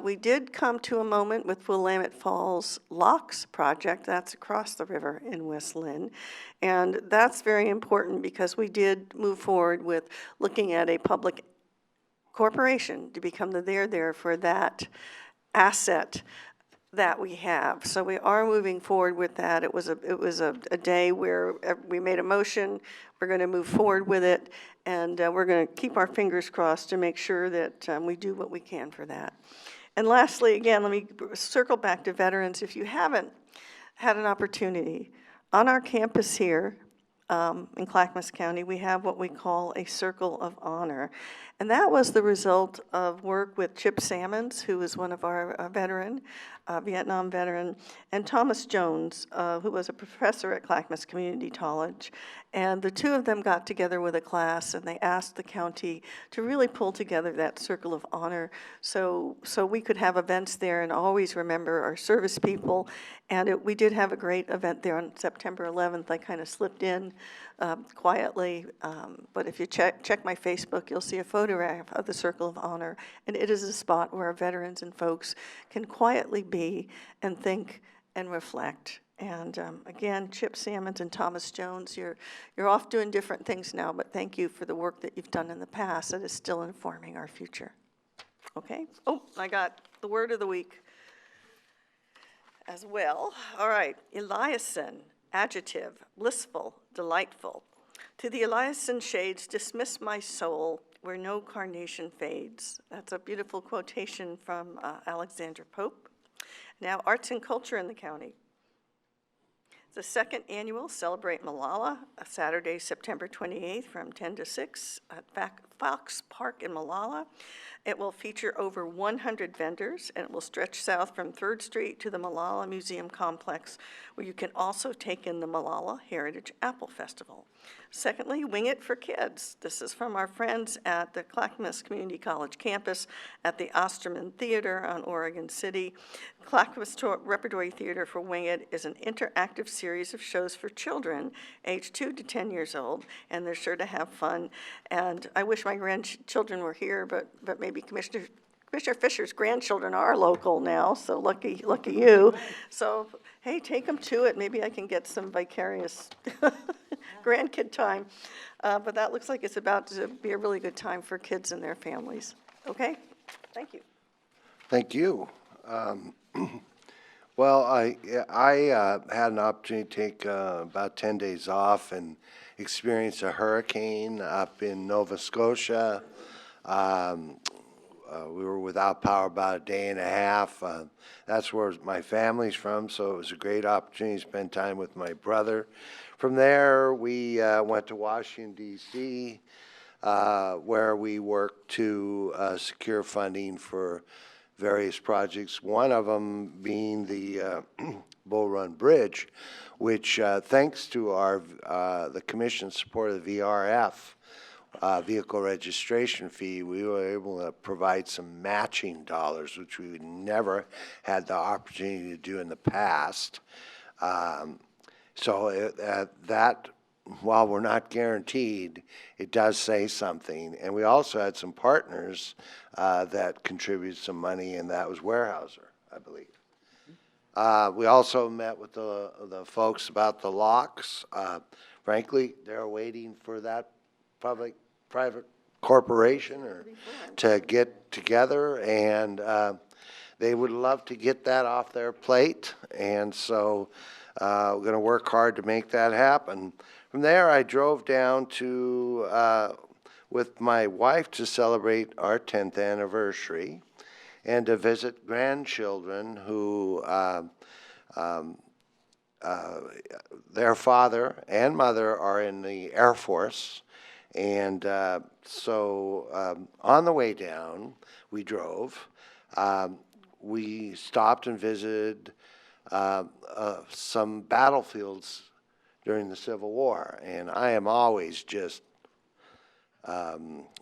we did come to a moment with Willamette Falls Locks Project. That's across the river in West Lynn. And that's very important, because we did move forward with looking at a public corporation to become the there for that asset that we have. So we are moving forward with that. It was a day where we made a motion. We're going to move forward with it, and we're going to keep our fingers crossed to make sure that we do what we can for that. And lastly, again, let me circle back to veterans. If you haven't had an opportunity, on our campus here, in Clackamas County, we have what we call a Circle of Honor. And that was the result of work with Chip Sammons, who is one of our Vietnam veteran, and Thomas Jones, who was a professor at Clackamas Community College. And the two of them got together with a class, and they asked the county to really pull together that Circle of Honor so we could have events there and always remember our service people. And we did have a great event there on September 11th. I kind of slipped in quietly, but if you check my Facebook, you'll see a photograph of the Circle of Honor, and it is a spot where our veterans and folks can quietly be and think and reflect. And again, Chip Sammons and Thomas Jones, you're off doing different things now, but thank you for the work that you've done in the past that is still informing our future. Okay? Oh, I got the word of the week as well. All right, Eliason, adjective, blissful, delightful. To the Eliason shades, dismiss my soul where no carnation fades. That's a beautiful quotation from Alexander Pope. Now, arts and culture in the county. The second annual Celebrate Malala, Saturday, September 28th from 10 to 6 at Fox Park in Malala. It will feature over 100 vendors, and it will stretch south from 3rd Street to the Malala Museum Complex, where you can also take in the Malala Heritage Apple Festival. Secondly, Wing It for Kids. This is from our friends at the Clackamas Community College campus at the Osterman Theater on Oregon City. Clackamas Repertory Theater for Wing It is an interactive series of shows for children aged 2 to 10 years old, and they're sure to have fun. And I wish my grandchildren were here, but maybe Commissioner Fisher's grandchildren are local now, so lucky you. So, hey, take them to it. Maybe I can get some vicarious grandkid time. But that looks like it's about to be a really good time for kids and their families. Okay? Thank you. Thank you. Well, I had an opportunity to take about 10 days off and experience a hurricane up in Nova Scotia. We were without power about a day and a half. That's where my family's from, so it was a great opportunity to spend time with my brother. From there, we went to Washington, D.C., where we worked to secure funding for various projects, one of them being the Bull Run Bridge, which thanks to the Commission's support of the VRF, vehicle registration fee, we were able to provide some matching dollars, which we never had the opportunity to do in the past. So that, while we're not guaranteed, it does say something. And we also had some partners that contributed some money, and that was Weyerhaeuser, I believe. We also met with the folks about the locks. Frankly, they're waiting for that public-private corporation to get together, and they would love to get that off their plate. And so we're going to work hard to make that happen. From there, I drove down to with my wife to celebrate our 10th anniversary and to visit grandchildren who their father and mother are in the Air Force. And so on the way down, we drove. We stopped and visited some battlefields during the Civil War. And I am always just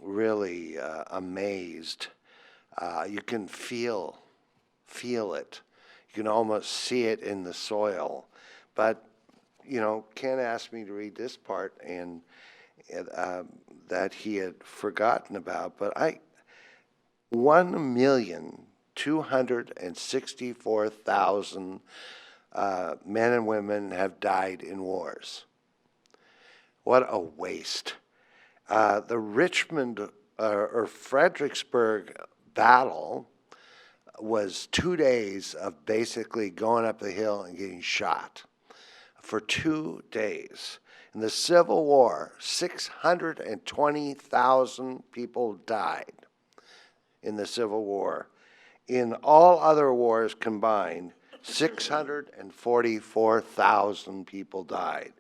really amazed. You can feel it. You can almost see it in the soil. But, you know, Ken asked me to read this part and that he had forgotten about. But 1,264,000 men and women have died in wars. What a waste. The Richmond or Fredericksburg battle was 2 days of basically going up the hill and getting shot for 2 days. In the Civil War, 620,000 people died in the Civil War. In all other wars combined, 644,000 people died.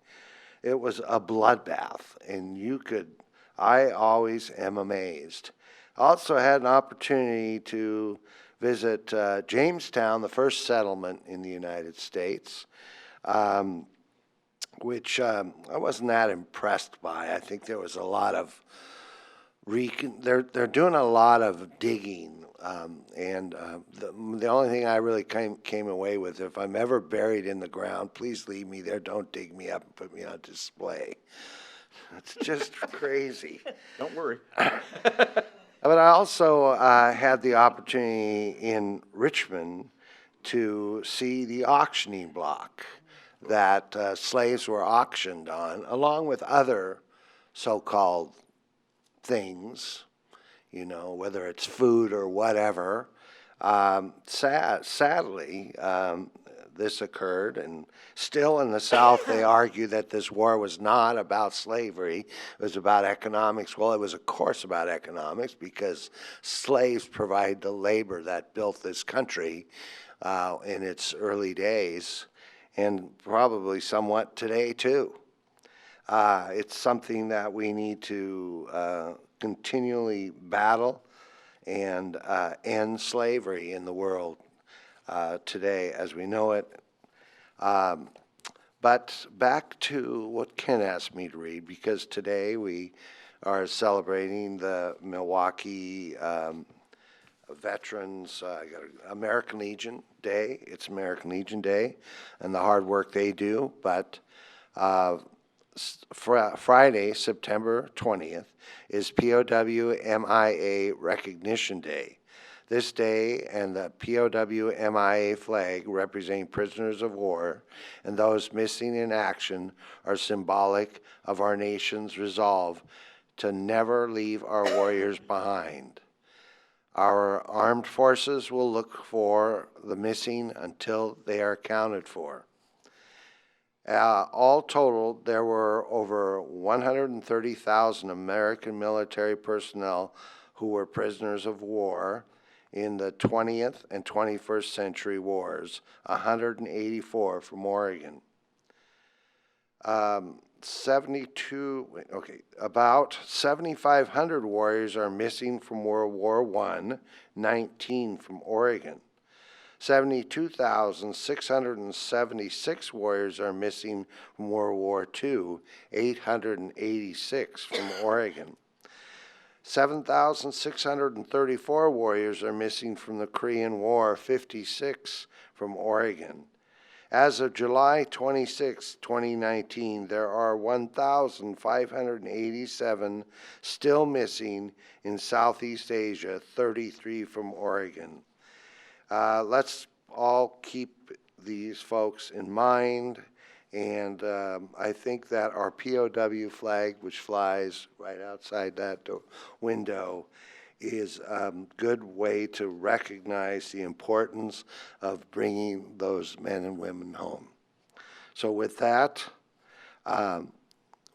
it was a bloodbath, and I always am amazed. I also had an opportunity to visit Jamestown, the first settlement in the United States, which I wasn't that impressed by. I think there was a lot of they're doing a lot of digging, and the only thing I really came away with, if I'm ever buried in the ground, please leave me there. Don't dig me up and put me on display. It's just crazy. Don't worry. But I also had the opportunity in Richmond to see the auctioning block that slaves were auctioned on, along with other so-called things, whether it's food or whatever. Sadly, this occurred, and still in the South they argue that this war was not about slavery, it was about economics. Well, it was of course about economics, because slaves provide the labor that built this country in its early days, and probably somewhat today too. It's something that we need to continually battle and end slavery in the world today as we know it. But back to what Ken asked me to read, because today we are celebrating the Milwaukee Veterans American Legion Day. It's American Legion Day and the hard work they do. But Friday, September 20th, is POW MIA Recognition Day. This day and the POW MIA flag representing prisoners of war and those missing in action are symbolic of our nation's resolve to never leave our warriors behind. Our armed forces will look for the missing until they are accounted for. All total, there were over 130,000 American military personnel who were prisoners of war in the 20th and 21st century wars, 184 from Oregon. About 7,500 warriors are missing from World War I, 19 from Oregon. 72,676 warriors are missing from World War II, 886 from Oregon. 7,634 warriors are missing from the Korean War, 56 from Oregon. As of July 26, 2019, there are 1,587 still missing in Southeast Asia, 33 from Oregon. Let's all keep these folks in mind, and I think that our POW flag, which flies right outside that window, is a good way to recognize the importance of bringing those men and women home. So with that,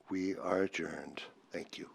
we are adjourned. Thank you.